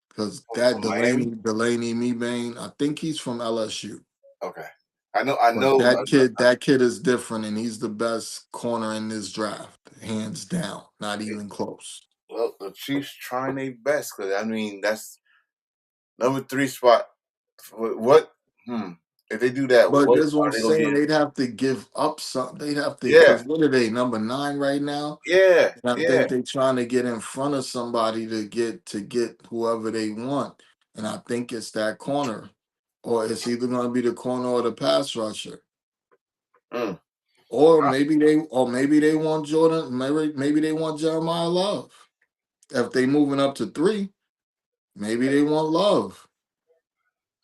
because that From Miami. Delaney Mebane. I think he's from LSU. Okay, I know. I But know. that kid is different, and he's the best corner in this draft, hands down. Not even close. Well, the Chiefs trying their best because I mean that's number three spot. What? Hmm. If they do that, But what that's what I'm are they gonna saying. get? They'd have to give up some. They'd have to, Yeah, because what are they, number nine right now? yeah, And I yeah. think they're trying to get in front of somebody to get whoever they want. And I think it's that corner, or it's either going to be the corner or the pass rusher, Mm. or maybe they want Jordan. Maybe they want Jeremiah Love. If they moving up to three, maybe they want Love.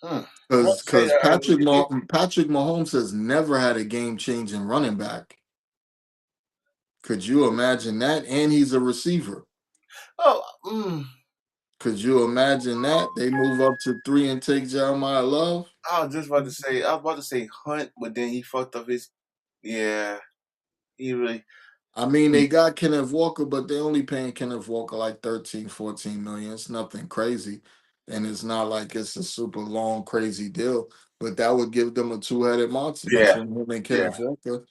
Hmm. I'm about to say, Because Patrick Mahomes has never had a game changing running back. Could you imagine that? And he's a receiver. oh, Could you imagine that? They move up to three and take Jeremiah Love. I was just about to say, I was about to say Hunt, but then he fucked up his. Yeah, he really. I mean, they got Kenneth Walker, but they're only paying Kenneth Walker like 13, 14 million. It's nothing crazy. And it's not like it's a super long, crazy deal. But that would give them a two-headed monster Yeah, between him and yeah. Kenneth Walker.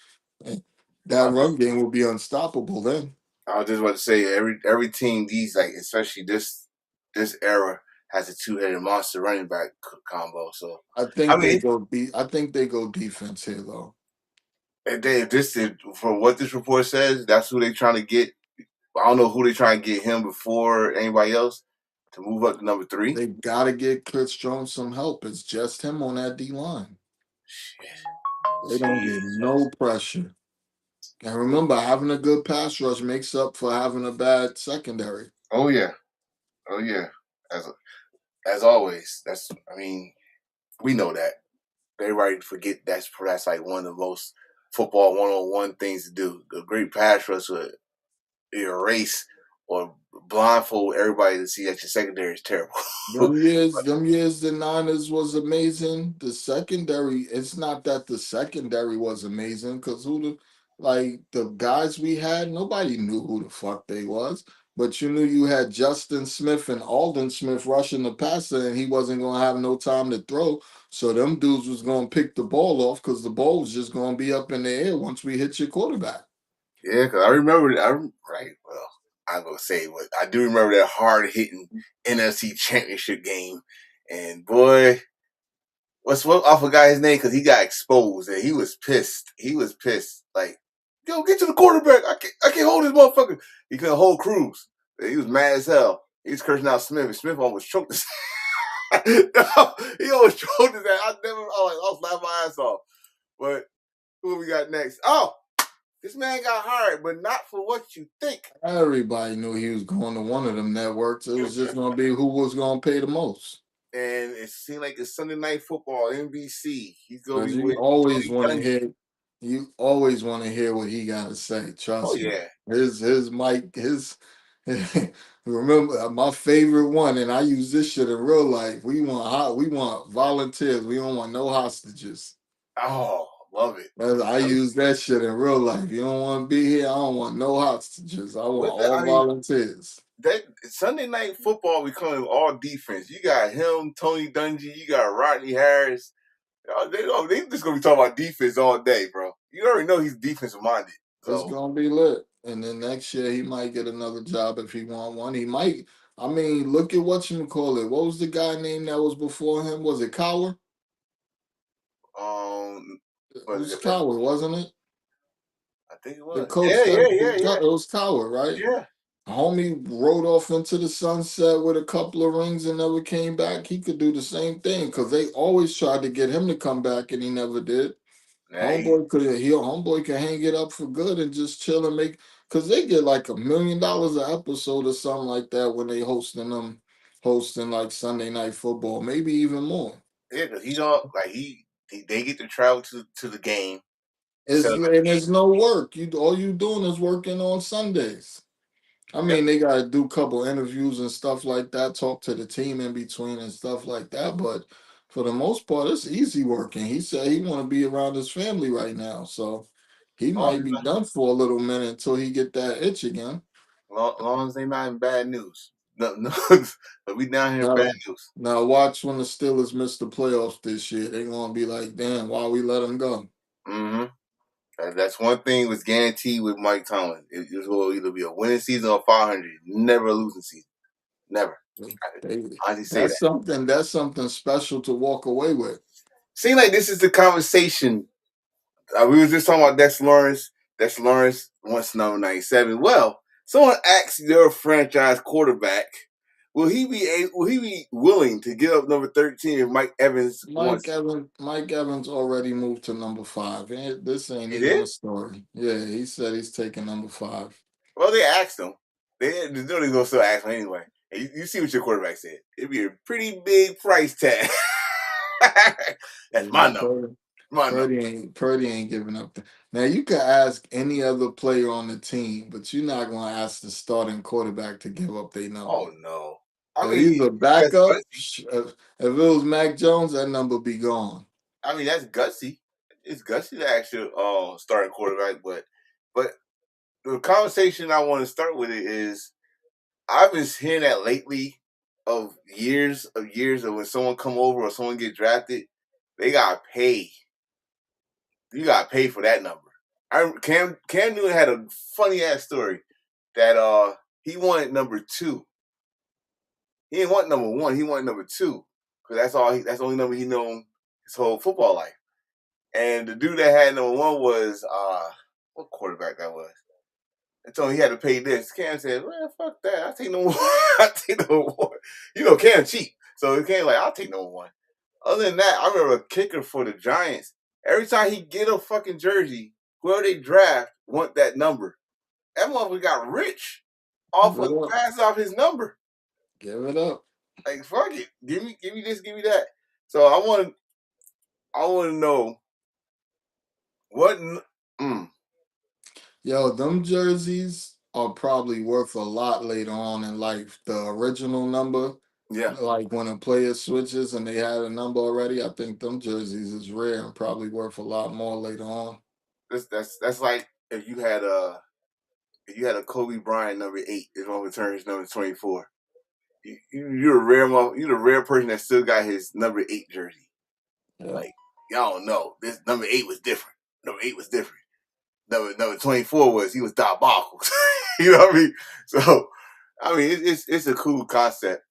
And I that was, run game would be unstoppable then. I was just about to say every team these like especially this era has a two-headed monster running back combo. So I mean, I think they go defense here though. if this is for what this report says, that's who they trying to get. I don't know who they trying to get him before anybody else to move up to number three. They gotta get Chris Jones some help. It's just him on that D line. Shit. They don't get Jesus. no pressure. And remember, having a good pass rush makes up for having a bad secondary. Oh yeah. Oh yeah. As as always. That's I mean, we know that. Everybody forget that's like one of the most football 101 things to do. A great pass rush would erase or blindfold everybody to see that your secondary is terrible. Them years, the Niners was amazing. The secondary, it's not that the secondary was amazing because the guys we had, nobody knew who the fuck they was. But you knew you had Justin Smith and Alden Smith rushing the passer, and he wasn't gonna have no time to throw. So them dudes was gonna pick the ball off because the ball was just gonna be up in the air once we hit your quarterback. Yeah, because I remember, right, well, I'm going to say, but I do remember that hard hitting NFC championship game. And boy, I forgot his name because he got exposed and he was pissed. He was pissed. Like, yo, get to the quarterback. I can't hold this motherfucker. He couldn't hold Cruz. He was mad as hell. He was cursing out Smith, and Smith almost choked his he almost choked his ass. I was laughing my ass off. But who we got next? Oh, this man got hired, but not for what you think. Everybody knew he was going to one of them networks. It was just gonna be who was gonna pay the most. And it seemed like it's Sunday Night Football, NBC. He's gonna Because be you with always Tony want to Dungy. hear, you always want to hear what he got to say. Oh Trust me. yeah. His mic, his remember my favorite one, and I use this shit in real life. We want volunteers. We don't want no hostages. Oh, love it. I use that shit in real life. You don't want to be here. I don't want no hostages. I want all I mean, volunteers. that Sunday Night Football becoming all defense. You got him, Tony Dungy. You got Rodney Harris. They just gonna be talking about defense all day, bro. You already know he's defensive minded. It's So, gonna be lit. And then next year he might get another job if he want one. He might. I mean, look at what you call it. What was the guy name that was before him? Was it Cowher? It what is was it? Cowher, wasn't it? I think it The was. coach Yeah, that yeah, yeah, yeah, it was Cowher, right? yeah. Homie rode off into the sunset with a couple of rings and never came back. He could do the same thing because they always tried to get him to come back and he never did. Nah, he, Homeboy can hang it up for good and just chill and make, because they get like $1 million an episode or something like that when they hosting like Sunday Night Football, maybe even more. yeah, because he don't like they get to travel to the game, set It's up and there's no work. All you doing is working on Sundays. I Yep. mean, they got to do a couple interviews and stuff like that, talk to the team in between and stuff like that. But for the most part, it's easy working. He said he want to be around his family right now, so he Long might be done for a little minute until he get that itch again. long as they not in bad news. No, no, but we down here in bad Now, news. now watch when the Steelers miss the playoffs this year. They gonna be like, damn, why we let them go? Hmm. That's one thing was guaranteed with Mike Tomlin. It will either be a winning season or 500. Never a losing season. Never. I could They, honestly say that. that's something special to walk away with. Seems like this is the conversation. We was just talking about Dex Lawrence. Dex Lawrence wants number 97. Well, someone asked your franchise quarterback, will he be willing to give up number 13 if Mike Evans wants it? Mike Evans already moved to number 5. This ain't He even did? a story. Yeah, he said he's taking number 5. Well, they asked him. They're gonna still ask him anyway. And you see what your quarterback said. It'd be a pretty big price tag. That's my Yeah, number. My number. Purdy ain't giving up. Now you could ask any other player on the team, but you're not gonna ask the starting quarterback to give up their number. Oh no. I If mean, he's a that's backup, gutsy. if it was Mac Jones, that number be gone. I mean, that's gutsy. It's gutsy to ask your starting quarterback, but the conversation I want to start with it is I've been hearing that lately of years of when someone come over or someone get drafted, they got pay. You got paid for that number. Cam Newton had a funny ass story that he wanted number 2. He didn't want number 1. He wanted number 2 because that's the only number he known his whole football life. And the dude that had number 1 was what quarterback that was. And told him he had to pay this. Cam said, "Well, fuck that. I take number 1. I take number 1." You know, Cam cheap, so Cam like, "I'll take number 1." Other than that, I remember a kicker for the Giants. Every time he get a fucking jersey, whoever they draft want that number. That motherfucker got rich off Give of it up. pass off his number. Give it up. Like fuck it, give me this, give me that. So I want to know what. Mm, Yo, them jerseys are probably worth a lot later on in life. The original number, yeah, like when a player switches and they had a number already, I think them jerseys is rare and probably worth a lot more later on. that's like if you had a Kobe Bryant number 8, is on returns number 24. You're the rare person that still got his number 8 jersey. Yeah. Like y'all don't know, this number 8 was different. Number 8 was different. Number 24 was he was diabolical. You know what I mean? So I mean it's a cool concept.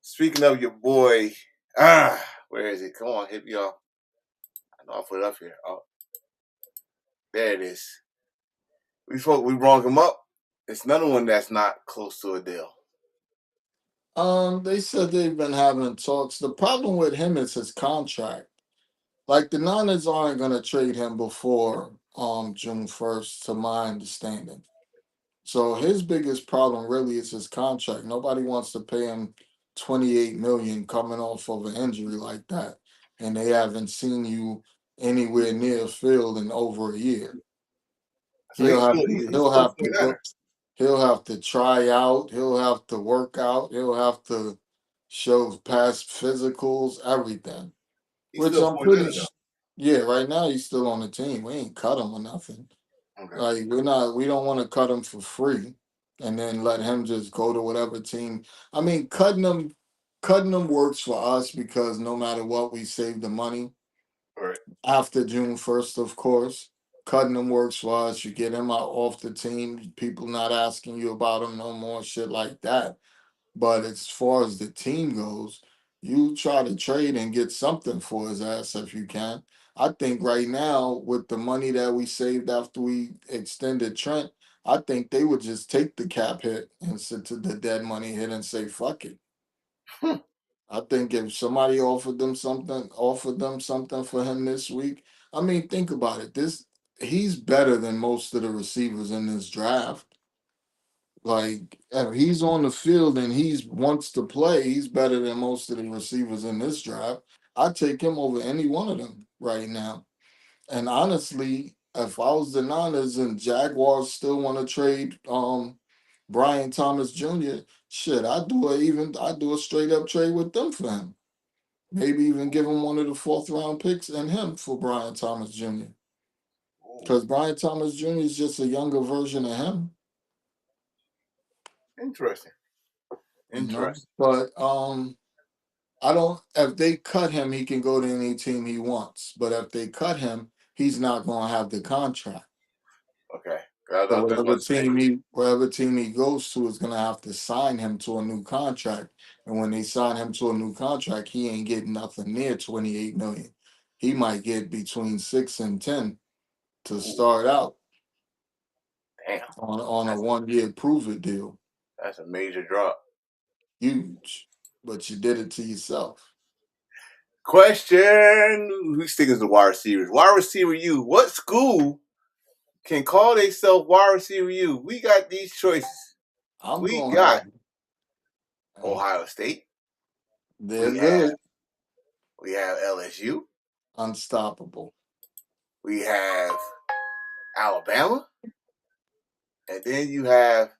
Speaking of your boy, where is it? Come on, hit me off. I know I'll put it up here. Oh, there it is. We brought him up. It's another one that's not close to a deal. They said they've been having talks. The problem with him is his contract. Like the Niners aren't gonna trade him before June 1st, to my understanding. So his biggest problem really is his contract. Nobody wants to pay him 28 million coming off of an injury like that, and they haven't seen you anywhere near the field in over a year. So he's He'll still a have to 49er. go. He'll have to try out. He'll have to work out. He'll have to show past physicals, everything. He's Which still a I'm pretty. 49er Yeah, right now he's still on the team. We ain't cut him or nothing. though. Okay. Like we're not. We don't want to cut him for free, and then let him just go to whatever team. I mean, cutting him works for us because no matter what, we save the money All right. after June 1st, of course. Cutting him works for us. You get him out off the team. People not asking you about him no more. Shit like that. But as far as the team goes, you try to trade and get something for his ass if you can. I think right now, with the money that we saved after we extended Trent, I think they would just take the cap hit and sit to the dead money hit and say, fuck it. Hmm. I think if somebody offered them something for him this week, I mean, think about it. He's better than most of the receivers in this draft. Like if he's on the field and he's wants to play, he's better than most of the receivers in this draft. I'd take him over any one of them right now. And honestly, if I was the Niners and Jaguars still want to trade Brian Thomas Jr. Shit, I do a straight up trade with them for him. Maybe even give him one of the fourth round picks and him for Brian Thomas Jr. Ooh, Because Brian Thomas Jr. is just a younger version of him, interesting. you know. Interesting. But I don't. If they cut him, he can go to any team he wants. But if they cut him, he's not going to have the contract. Okay. So That's what I'm saying. whatever team he goes to is going to have to sign him to a new contract. And when they sign him to a new contract, he ain't getting nothing near 28 million. He might get between 6 and 10 to Ooh, start out damn. on a That's 1 year prove it deal. that's a major drop. Huge, but you did it to yourself. Question: who sticking to wide receivers? Wide receiver U. What school can call themselves wide receiver U? We got these choices. I'm We going got L. Ohio State. They're We have good, LSU. unstoppable. We have Alabama, and then you have,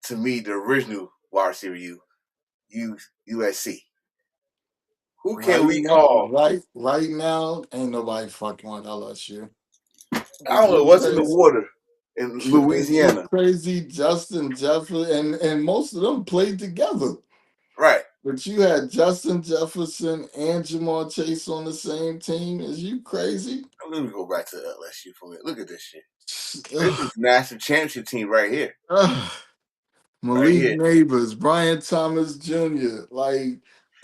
to me, the original wide receiver USC. Who can we call? Right now, ain't nobody fucking with LSU. I Is don't know you what's in the crazy? water in Is you Louisiana. crazy? Justin Jefferson and most of them played together. Right. But you had Justin Jefferson and Jamar Chase on the same team. Is you crazy? Let me go back to LSU for a minute. Look at this shit. This Ugh, is national championship team right here. ugh. Right Malik here. Neighbors, Brian Thomas Jr. Like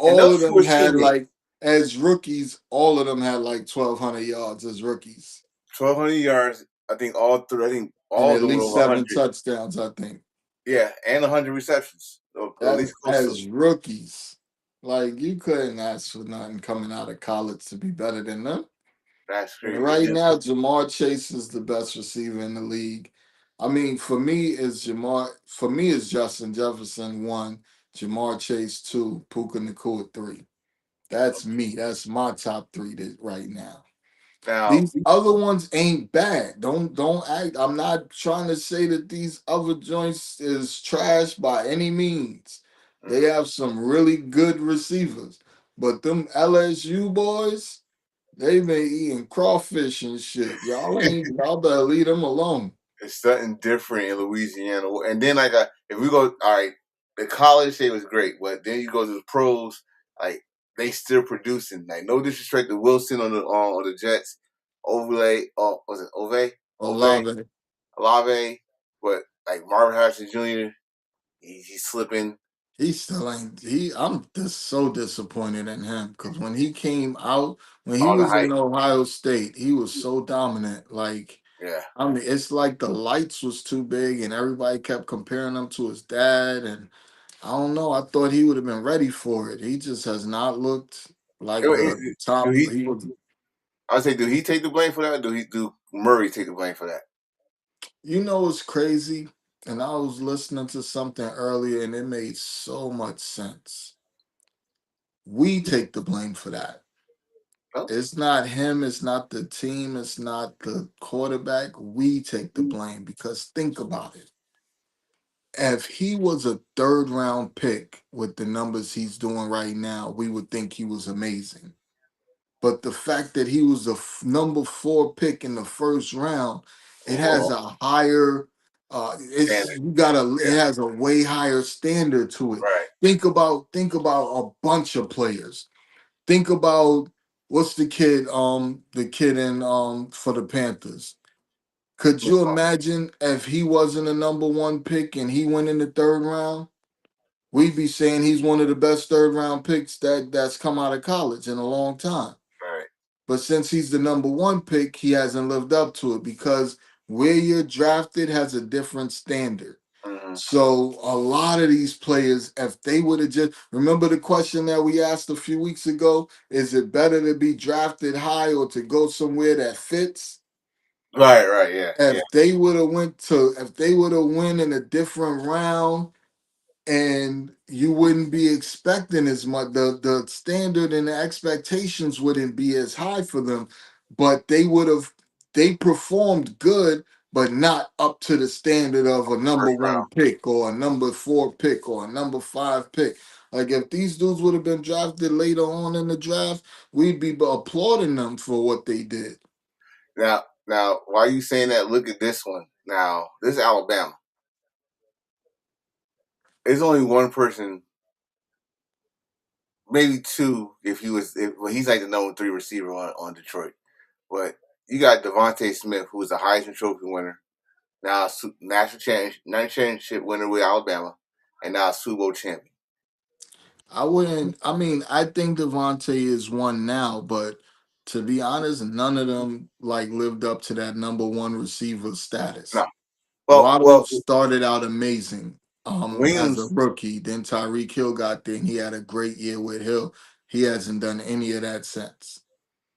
And all those of two them are had teammates. like as rookies, all of them had like 1,200 yards as rookies 1,200 yards. I think all three. I think and all of at them were least over 100. 7 touchdowns. I think Yeah, and 100 receptions, or at that's least close to it. as rookies. Like you couldn't ask for nothing coming out of college to be better than them. That's And crazy. And right then, now, Jamar Chase is the best receiver in the league. I mean, for me, it's Justin Jefferson one, Jamar Chase two, Puka Nakua three. That's me. That's my top three right now. now, These other ones ain't bad. Don't act. I'm not trying to say that these other joints is trash by any means. They mhm. have some really good receivers, but them LSU boys. They been eating crawfish and shit. Y'all better leave them alone. It's something different in Louisiana. And then, like, if we go, all right, the college shit was great, but then you go to the pros, like, they still producing. Like, no disrespect to Wilson on the Jets, Ovale, was it Olave. Olave, but like Marvin Harrison Jr., he's slipping He still ain't I'm just so disappointed in him because when he came out, when he on the was in hype. Ohio State, he was so dominant. Like, Yeah, I mean, it's like the lights was too big and everybody kept comparing him to his dad. And I don't know. I thought he would have been ready for it. He just has not looked like a do top. he? He was I say, do he take the blame for that? Or do Murray take the blame for that? You know it's crazy? And I was listening to something earlier and it made so much sense. We take the blame for that. No. It's not him, it's not the team, it's not the quarterback. We take the blame because think about it. If he was a third round pick with the numbers he's doing right now, we would think he was amazing. But the fact that he was a number four pick in the first round, it has Overall a higher standard. it Yeah. has a way higher standard to it. Right. Think about a bunch of players. Think about what's the kid in for the Panthers. Could you imagine if he wasn't a number one pick and he went in the third round? We'd be saying he's one of the best third round picks that's come out of college in a long time. Right. But since he's the number one pick, he hasn't lived up to it because where you're drafted has a different standard. Mm-hmm. So a lot of these players, if they would have just remember the question that we asked a few weeks ago, is it better to be drafted high or to go somewhere that fits? Right. Right. Yeah. Yeah. If they would have went in a different round and you wouldn't be expecting as much, the standard and the expectations wouldn't be as high for them, but they performed good, but not up to the standard of a number First one round. pick or a number four pick or a number five pick. Like if these dudes would have been drafted later on in the draft, we'd be applauding them for what they did. Now, why are you saying that? Look at this one. Now, this is Alabama. There's only one person, maybe two, well, he's like the number 3 receiver on Detroit. But you got Devontae Smith, who is a Heisman Trophy winner, now national championship winner with Alabama, and now Super Bowl champion. I wouldn't. I mean, I think Devontae is one now, but to be honest, none of them like lived up to that number one receiver status. No, well, Waddle started out amazing as a Williams. rookie. Then Tyreek Hill got there and he had a great year with Hill. He hasn't done any of that since.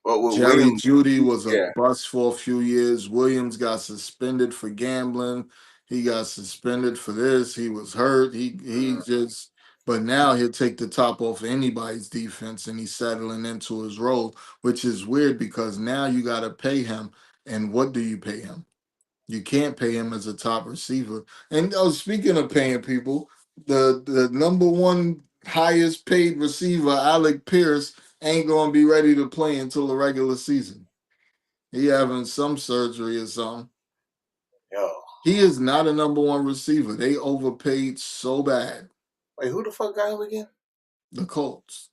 But with Jerry Williams, Judy was a yeah, bust for a few years. Williams got suspended for gambling. He got suspended for this. He was hurt. He mm, just but now he'll take the top off anybody's defense and he's settling into his role, which is weird because now you gotta pay him. And what do you pay him? You can't pay him as a top receiver. And speaking of paying people, the number one highest paid receiver, Alec Pierce, ain't gonna be ready to play until the regular season. He having some surgery or something. yo, He is not a number one receiver. They overpaid so bad. wait, who the fuck got him again? The Colts.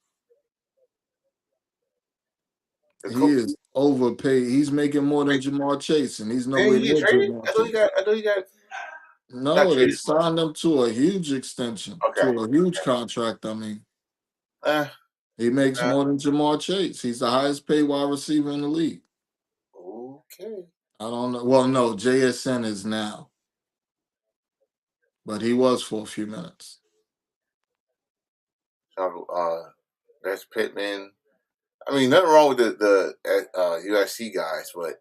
The He coach? is overpaid. He's making more than Wait, Jamar Chase, and he's didn't nowhere he get near traded? Jamar I thought he Chase. got. I thought he got not No, they traded, but signed him to a huge extension, okay, to a huge okay. contract. I mean. Uh, He makes uh, more than Jamar Chase. He's the highest paid wide receiver in the league. okay. I don't know. Well, no, JSN is now, but he was for a few minutes. So, that's Pittman. I mean, nothing wrong with the USC guys, but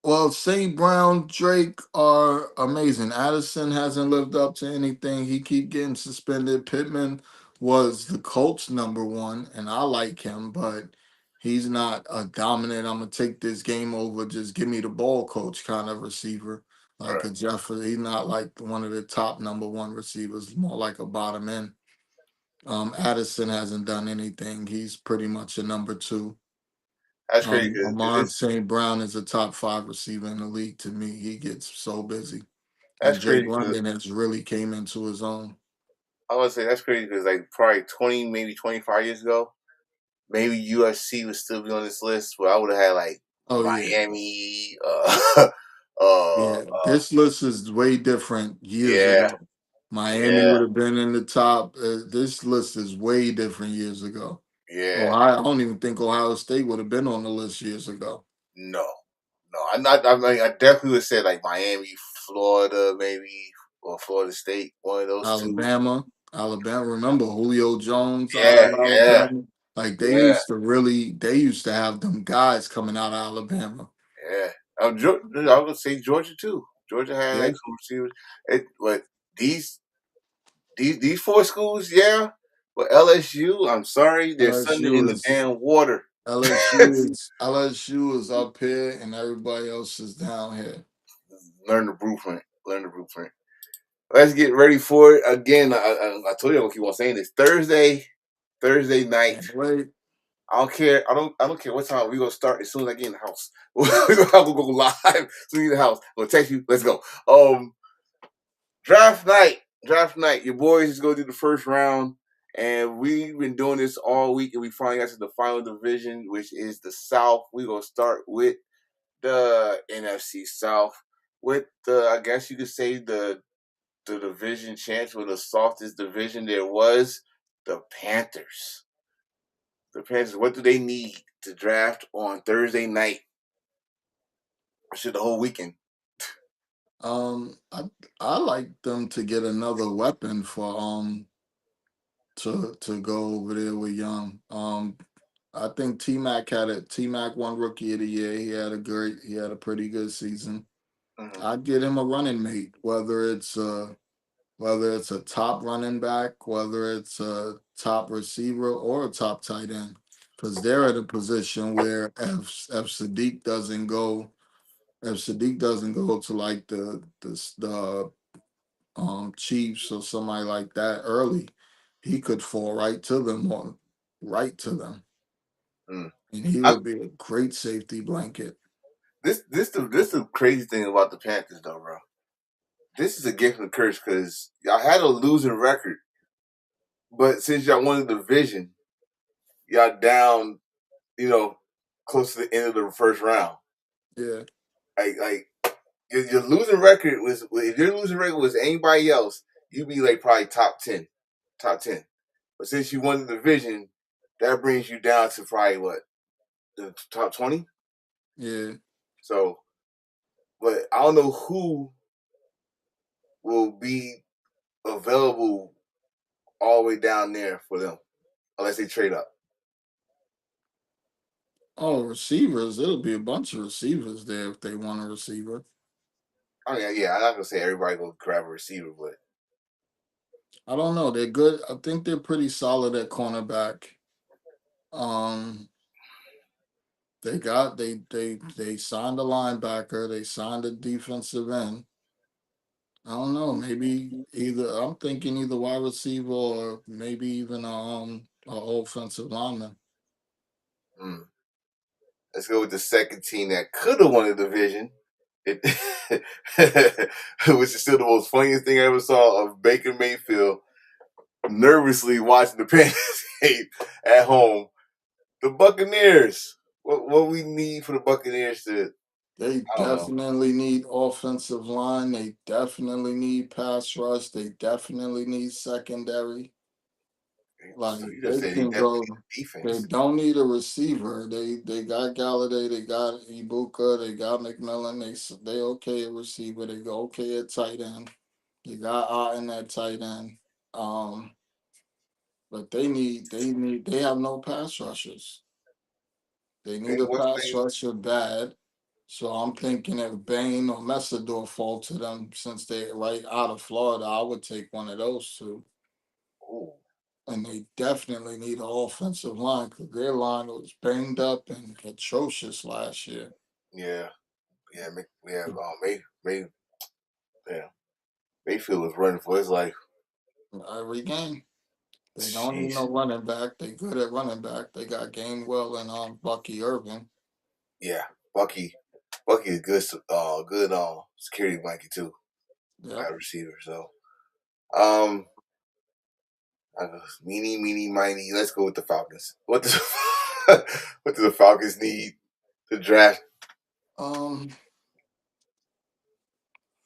Well, St. Brown, Drake are amazing. Addison hasn't lived up to anything. He keep getting suspended. Pittman was the Colts number one, and I like him, but he's not a dominant. I'm gonna take this game over. Just give me the ball, coach kind of receiver. Like right. a Jeffrey, he's not like one of the top number one receivers. More like a bottom end. Addison hasn't done anything. He's pretty much a number two. That's crazy because Amon this. St. Brown is a top five receiver in the league to me. He gets so busy. That's And Drake crazy because London has really came into his own. I would say that's crazy because like probably 20, maybe 25 years ago, maybe USC would still be on this list, but I would have had like Oh yeah. Miami. Yeah. This list is way different years Yeah, ago. Miami yeah, would have been in the top. This list is way different years ago. yeah. Ohio, I don't even think Ohio State would have been on the list years ago. No, no. I'm not. I mean, I definitely would say like Miami, Florida, maybe, or Florida State. One of those two. Alabama. Remember Julio Jones out Yeah, of yeah, Alabama? Like yeah, they used to have them guys coming out of Alabama. yeah. I would say Georgia too. Georgia had Yeah, like some receivers. But these these four schools, yeah. But LSU, I'm sorry, there's something in LSU the is damn water. LSU is up here and everybody else is down here. Learn the blueprint. Learn the blueprint. Let's get ready for it again. I told you I don't keep on saying this. Thursday night. And wait, I don't care. I don't care what time we gonna start. As soon as I get in the house, we're gonna have to go live. As soon as I get in the house, I'm gonna text you. Let's go. Draft night. Draft night. Your boys is gonna do the first round, and we've been doing this all week, and we finally got to the final division, which is the South. We're gonna start with the NFC South, with the I guess you could say the division champs, with the softest division there was, the Panthers. The Panthers, what do they need to draft on Thursday night? Shit, the whole weekend. um, I I like them to get another weapon for to go over there with Young. I think T Mac won Rookie of the Year. He had a pretty good season. Mm-hmm. I'd get him a running mate, whether it's a top running back, whether it's a top receiver or a top tight end, because they're at a position where if Sadiq doesn't go, If Sadiq doesn't go to like the Chiefs or somebody like that early, he could fall right to them on right to them, Mm. and he I, would be a great safety blanket. this the crazy thing about the Panthers though, bro. This is a gift and a curse because y'all had a losing record, but since y'all won the division, y'all down, you know, close to the end of the first round. Yeah, Like your losing record was if your losing record was anybody else, you'd be like probably top 10. But since you won the division, that brings you down to probably what the top 20. yeah. So, but I don't know who will be available all the way down there for them unless they trade up. Oh, receivers. It'll be a bunch of receivers there if they want a receiver. I mean, yeah, I'm not gonna say everybody will grab a receiver, but I don't know. They're good. I think they're pretty solid at cornerback. Um, they signed a linebacker. They signed a defensive end. I don't know. Maybe either I'm thinking either wide receiver or maybe even a offensive lineman. mm, let's go with the second team that could have won the division. It, which is still the most funniest thing I ever saw of Baker Mayfield nervously watching the Panthers game at home. The Buccaneers. What we need for the Buccaneers to They I don't know. definitely need offensive line. They definitely need pass rush. They definitely need secondary. So Like you just they say they can definitely go. need They defense. don't need a receiver. They got Galladay. They got Ibuka. They got McMillan. They okay at receiver. They go okay at tight end. They got Otten at tight end. Um, but they have no pass rushers. They need And a what's the pass name? rusher bad. So I'm thinking if Bain or Messador fall to them since they're right out of Florida, I would take one of those two. Ooh, And they definitely need an offensive line because their line was banged up and atrocious last year. yeah, yeah. We have yeah. Mayfield was running for his life. Every game. They don't need Jeez. no running back. They good at running back. They got Gainwell and Bucky Irvin. Yeah, Bucky. Bucky is good security blanket too. Yep. At receiver. So um, meeny meeny miny. Let's go with the Falcons. What does what do the Falcons need to draft? Um,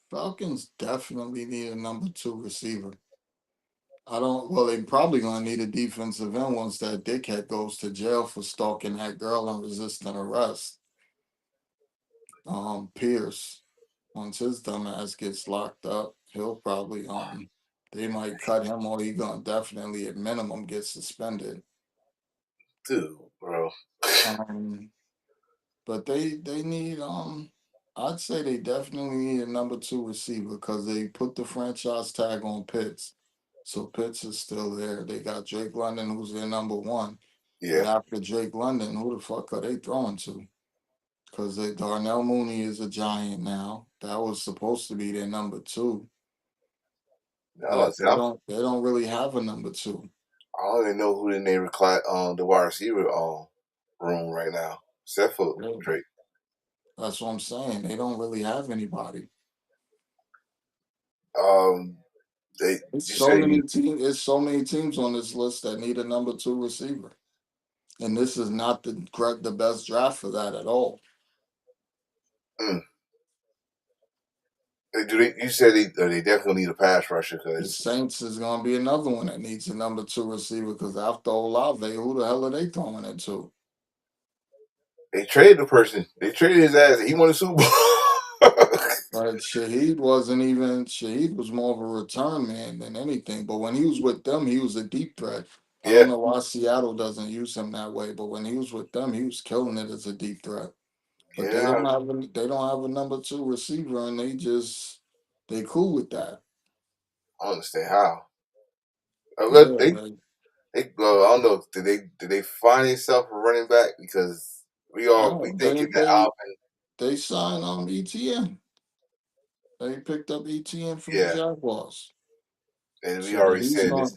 Falcons definitely need a number two receiver. I don't. Well, they probably gonna need a defensive end once that dickhead goes to jail for stalking that girl and resisting arrest. Pierce, once his dumb ass gets locked up, he'll probably they might cut him or he gonna definitely at minimum get suspended. Dude, bro. Um, but they need I'd say they definitely need a number two receiver because they put the franchise tag on Pitts. So Pitts is still there. They got Drake London, who's their number one. But Yeah. after Drake London, who the fuck are they throwing to? Because Darnell Mooney is a giant now. That was supposed to be their number two, I don't but say they don't really have a number two. I don't even know who the name the wide receiver room right now. Except for Really. Drake. That's what I'm saying. They don't really have anybody. Um they It's you so said many you teams. It's so many teams on this list that need a number two receiver, and this is not the best draft for that at all. mm, you said they definitely need a pass rusher The because Saints is going to be another one that needs a number two receiver because after Olave, who the hell are they throwing it to? they traded the person. They traded his ass. He won a Super Bowl. Right, Shaheed was more of a return man than anything. But when he was with them, he was a deep threat. I don't Yeah, know why Seattle doesn't use him that way, but when he was with them, he was killing it as a deep threat. But yeah. they don't have a number two receiver, and they cool with that. I don't understand how. Yeah, like, I don't know. Did they find themselves a running back? Because we no, thinking that Alvin. They signed ETN. They picked up ETN from the Yeah, Jaguars. and we So already he's said not.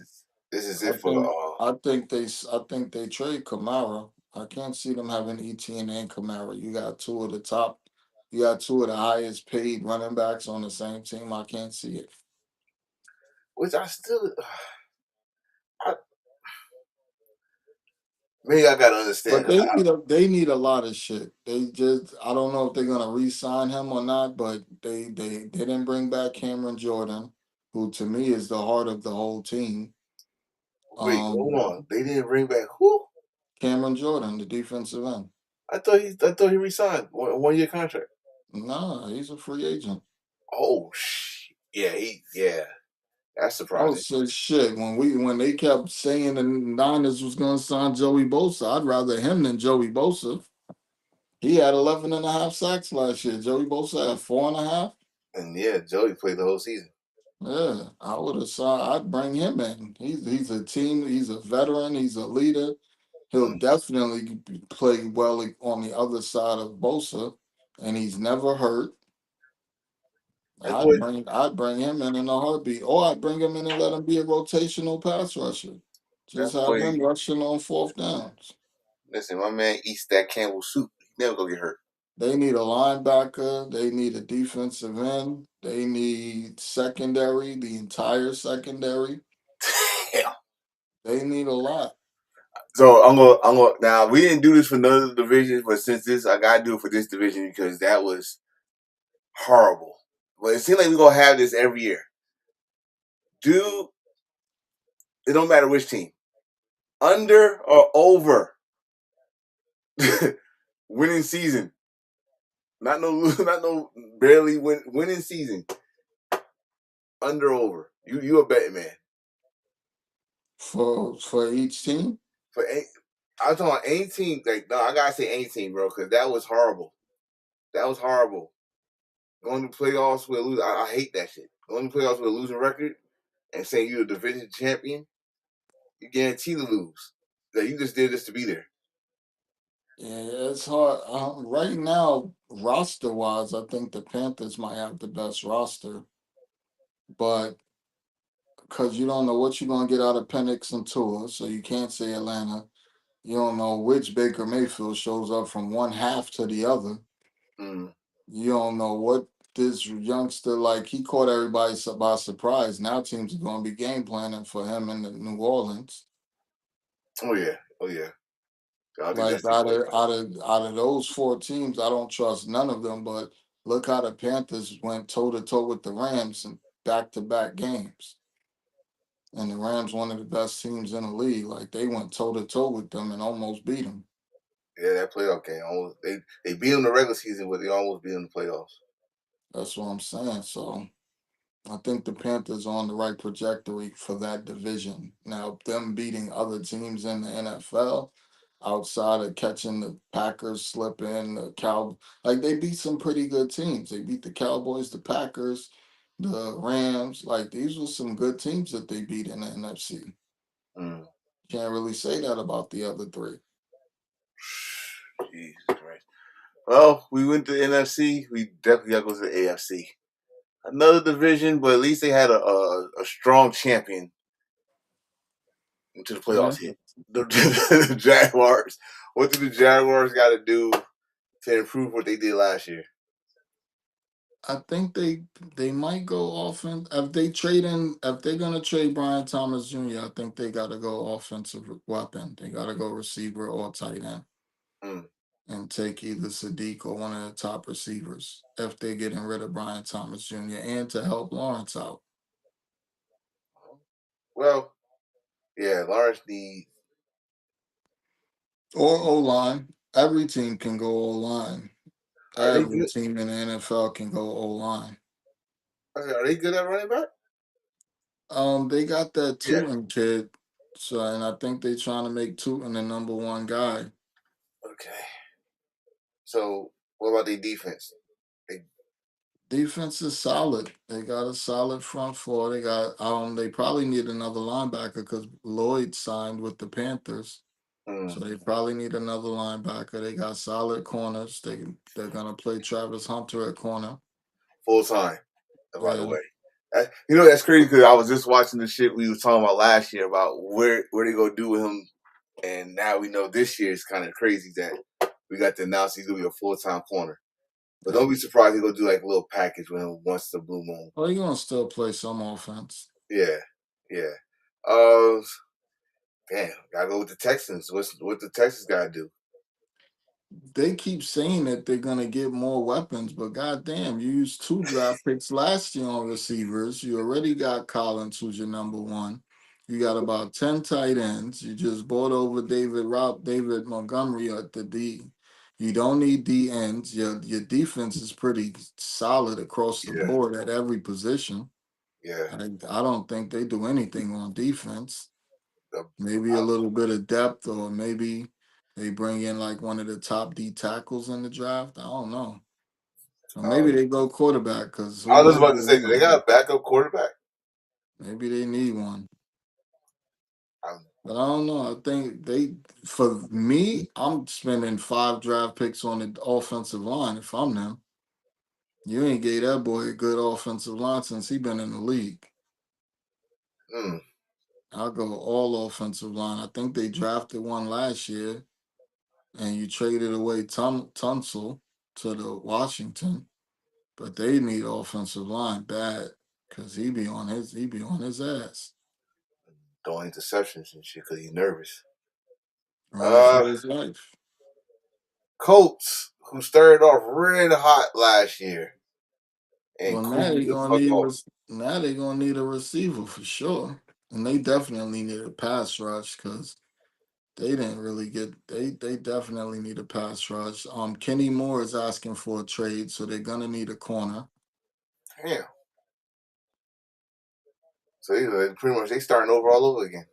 this is I it for think. I think they trade Kamara. I can't see them having ETN and Kamara. You got two of the top. You got two of the highest paid running backs on the same team. I can't see it. which I still I, maybe I gotta But understand. they need a lot of shit. They just I don't know if they're gonna re-sign him or not, but they didn't bring back Cameron Jordan, who to me is the heart of the whole team. Wait, hold Um, on. They didn't bring back who? Cameron Jordan, the defensive end. I thought he resigned 1 year contract. Nah, he's a free agent. Oh yeah, that's Oh, surprising. so shit. When they kept saying the Niners was gonna sign Joey Bosa, I'd rather him than Joey Bosa. He had 11 and a half sacks last year. Joey Bosa had 4.5. And yeah, Joey played the whole season. Yeah, I would have saw. I'd bring him in. He's a team. He's a veteran. He's a leader. He'll Mm. definitely play well on the other side of Bosa, and he's never hurt. That I'd boy, bring I'd bring him in a heartbeat, or I'd bring him in and let him be a rotational pass rusher. that Just have boy. him rushing on fourth downs. Listen, my man eats that Campbell soup. He never gonna get hurt. They need a linebacker. They need a defensive end. They need secondary, the entire secondary. Damn. They need a lot. So I'm gonna. Now we didn't do this for none of the divisions, but since this, I gotta do it for this division because that was horrible. But it seems like we're gonna have this every year. Do it don't matter which team, under or over winning season. Not no, not no barely winning season. Under or over. You a betting man For each team. for I'm talking about any team. Like no, I gotta say any team, bro, because that was horrible. That was horrible. Going to playoffs with a lose. I hate that shit. Going to playoffs with a losing record and saying you're a division champion, you guarantee to lose. That you just did this to be there. Yeah, it's hard. Right now, roster wise, I think the Panthers might have the best roster, but because you don't know what you're gonna get out of Penix and Tua, so you can't say Atlanta. You don't know which Baker Mayfield shows up from one half to the other. Mm. You don't know what this youngster like. He caught everybody by surprise. Now teams are gonna be game planning for him in the New Orleans. Oh yeah, oh yeah. I think Like that's the boy. out of those four teams, I don't trust none of them. But look how the Panthers went toe to toe with the Rams in back to back games, and the Rams one of the best teams in the league. Like they went toe to toe with them and almost beat them. Yeah, that playoff game. Almost, they beat them the regular season, but they almost beat them the playoffs. That's what I'm saying. So I think the Panthers are on the right trajectory for that division. Now, them beating other teams in the NFL outside of catching the Packers slipping, like they beat some pretty good teams. They beat the Cowboys, the Packers, the Rams. Like these were some good teams that they beat in the NFC. Mm. Can't really say that about the other three. Jesus Christ. Well, we went to the NFC. We definitely got to go to the AFC. Another division, but at least they had a strong champion until the Yeah. playoffs hit. The Jaguars. What do the Jaguars got to do to improve what they did last year? I think they might go offense if they're gonna trade Brian Thomas Jr. I think they got to go offensive weapon. They got to go receiver or tight end Mm. and take either Sadiq or one of the top receivers if they're getting rid of Brian Thomas Jr. and to help Lawrence out Well, yeah, Lawrence needs. or O line. Every team can go O line. Are they Every good? team in the NFL can go O line. Are they good at running back? They got that Yeah. Tootin kid, so and I think they're trying to make Tootin the number one guy. Okay. So what about their defense? They, Defense is solid. They got a solid front four. They probably need another linebacker because Lloyd signed with the Panthers. So they probably need another linebacker. They got solid corners. They're gonna play Travis Hunter at corner. Full time, by the Yeah. way. That's crazy because I was just watching the shit we was talking about last year about where they gonna do with him, and now we know this year is kind of crazy that we got to announce he's gonna be a full time corner. But Yep. don't be surprised he's gonna do like a little package with him once the blue moon. Well, you're gonna still play some offense. Yeah, yeah. Uh, damn, gotta go with the Texans. What the Texans gotta do? They keep saying that they're gonna get more weapons, but goddamn, you used 2 draft picks last year on receivers. You already got Collins, who's your number one. You got about 10 tight ends. You just bought over David Montgomery at the D. You don't need D ends. Your defense is pretty solid across the Yeah, board at every position. yeah. I don't think they do anything on defense. The- Maybe a little bit of depth, or maybe they bring in like one of the top D tackles in the draft. I don't know. Or maybe Um, they go quarterback because I who was just knows about to what say, they're do they gonna got do. a backup quarterback? Maybe they need one. Um, But I don't know. I think for me, I'm spending 5 draft picks on the offensive line if I'm them. You ain't gave that boy a good offensive line since he been in the league. mm, I'll go all offensive line. I think they drafted one last year, and you traded away Tunsil to the Washington, but they need offensive line bad because he be on his ass, throwing interceptions and shit because he's nervous. running Uh, for his life. Colts, who started off really hot last year and Well, now cooled they the gonna fuck need off. now they gonna need a receiver for sure, and they definitely need a pass rush because they didn't really get they definitely need a pass rush. Kenny Moore is asking for a trade, so they're gonna need a corner. Damn. So pretty much they starting over all over again.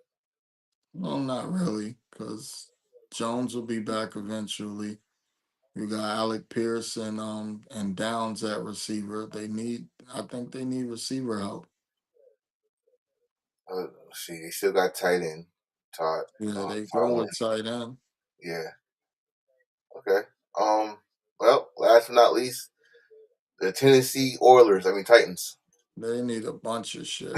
Well, not really, because Jones will be back eventually. You got Alec Pierce and Downs at receiver. I think they need receiver help. Let's see, they still got tight end Todd. Yeah, they Todd go Wayne. with tight end. Yeah. Okay. Um. Well, last but not least, the Tennessee Oilers. I mean Titans. They need a bunch of shit.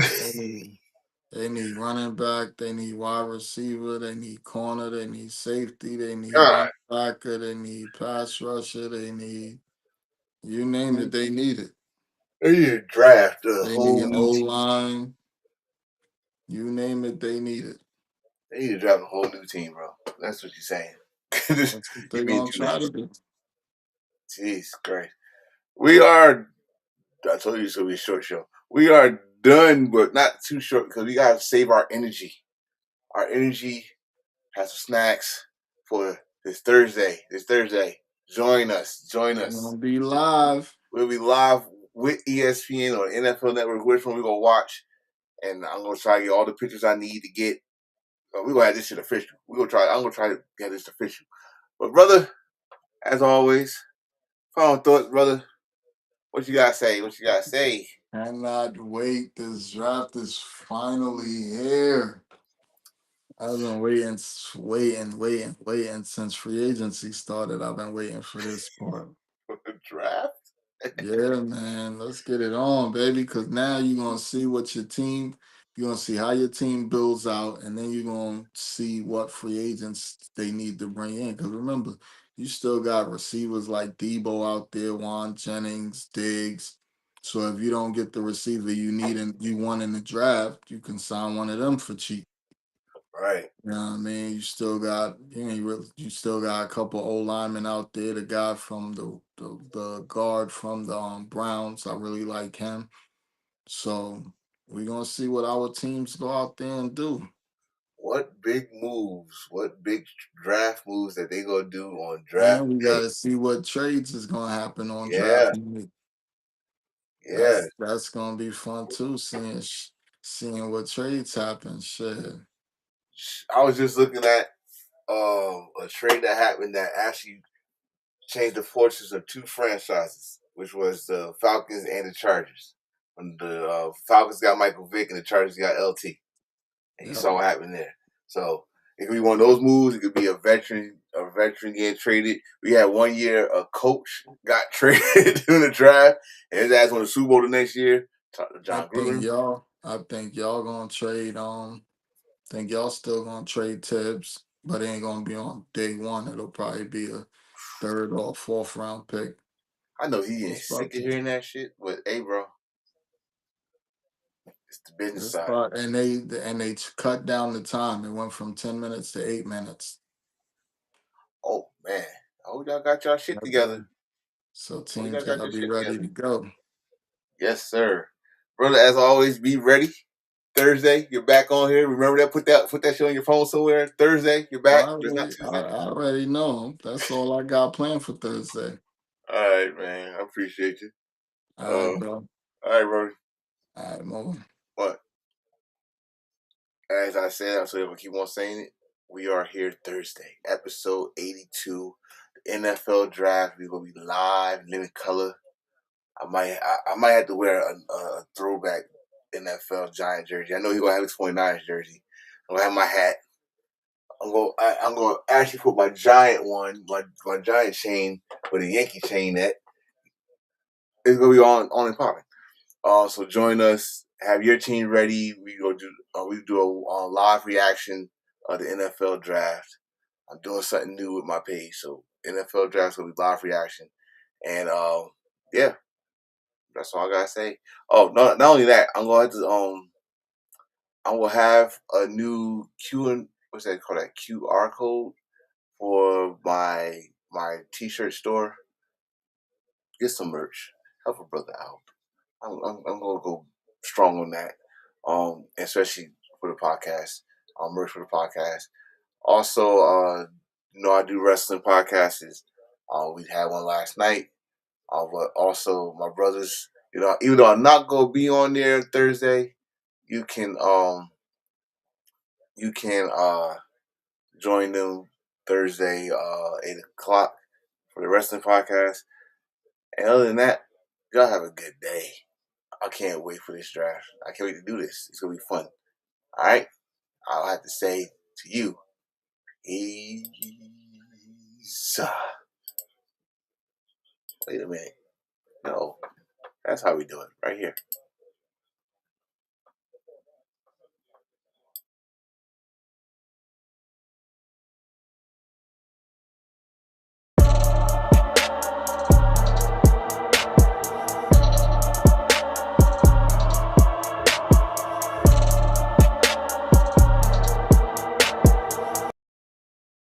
They need running back. They need wide receiver. They need corner. They need safety. They need God, linebacker. They need pass rusher. They need you name it. They need it. they need to draft a They whole need new O team. line. You name it. They need it. They need to draft a whole new team, bro. That's what you're saying. That's what You're they're being gonna too try to nice. do. Jeez Christ. We are. I told you it's gonna be a short show. We are done, but not too short because we gotta save our energy. Our energy has some snacks for this Thursday. Join us. Join They're us. gonna be live. We'll be live with ESPN or NFL Network, which one we're gonna watch. And I'm gonna try to get all the pictures I need to get. We're gonna have this shit official. I'm gonna try to get this official. But brother, as always, final thoughts, brother. What you gotta say? What you gotta say? Cannot wait. This draft is finally here. I've been waiting since free agency started. I've been waiting for this part. Draft? Yeah, man. Let's get it on, baby. Because now you're gonna see you're gonna see how your team builds out, and then you're gonna see what free agents they need to bring in. Because remember, you still got receivers like Debo out there, Juan Jennings, Diggs. So if you don't get the receiver you need and you want in the draft, you can sign one of them for cheap. Right. You know what I mean? You still got a couple old linemen out there. The guy from the guard from the Browns, I really like him. So we're gonna see what our teams go out there and do. What big moves? What big draft moves that they gonna do on draft And we day? gotta see what trades is gonna happen on Yeah, draft night. yeah. That's gonna be fun too, seeing what trades happen. Shit. I was just looking at a trade that happened that actually changed the fortunes of two franchises, which was the Falcons and the Chargers. When the Falcons got Michael Vick and the Chargers got LT, and you Yep. saw what happened there. So It could be one of those moves. It could be a veteran getting traded. We had 1 year a coach got traded in the draft, and his ass won the Super Bowl the next year. Talk to John Gruden. I think y'all gonna trade. Think y'all still gonna trade Tibbs, but it ain't gonna be on day one. It'll probably be a third or fourth round pick. I know he getting It's about sick of to. hearing that shit, but hey, bro, it's the business It's side. about, and they cut down the time. It went from 10 minutes to 8 minutes. Oh man, I hope y'all got y'all shit together. So Oh, y'all teams got gotta your be shit ready together. to go. Yes, sir, brother. As always, be ready. Thursday, you're back on here. Remember that? Put that shit on your phone somewhere. Thursday, you're back. It's not I Tuesday. already know. That's all I got planned for Thursday. All right, man. I appreciate you. All right, bro. All right, bro. All right, moving. But as I said, I'm still gonna keep on saying it. We are here Thursday, episode 82, the NFL draft. We're gonna be live, living color. I might have to wear a throwback NFL Giant jersey. I know he's gonna have his 49ers jersey. I'm gonna have my hat. I'm gonna actually put my Giant one, my Giant chain with a Yankee chain at. It's gonna be on and popping. So join us. Have your team ready. We do a live reaction of the NFL draft. I'm doing something new with my page, so NFL draft will be live reaction, and yeah, that's all I gotta say. Oh, no, not only that, I'm gonna have a new what's that called, that QR code for my t-shirt store. Get some merch. Help a brother out. I'm gonna go strong on that. Especially for the podcast. Merch for the podcast. Also, I do wrestling podcasts. We had one last night. But also my brothers, even though I'm not gonna be on there Thursday, you can join them Thursday, 8 o'clock for the wrestling podcast. And other than that, y'all have a good day. I can't wait for this draft. I can't wait to do this. It's gonna be fun. All right. I'll have to say to you, peace. Wait a minute. No, that's how we do it right here.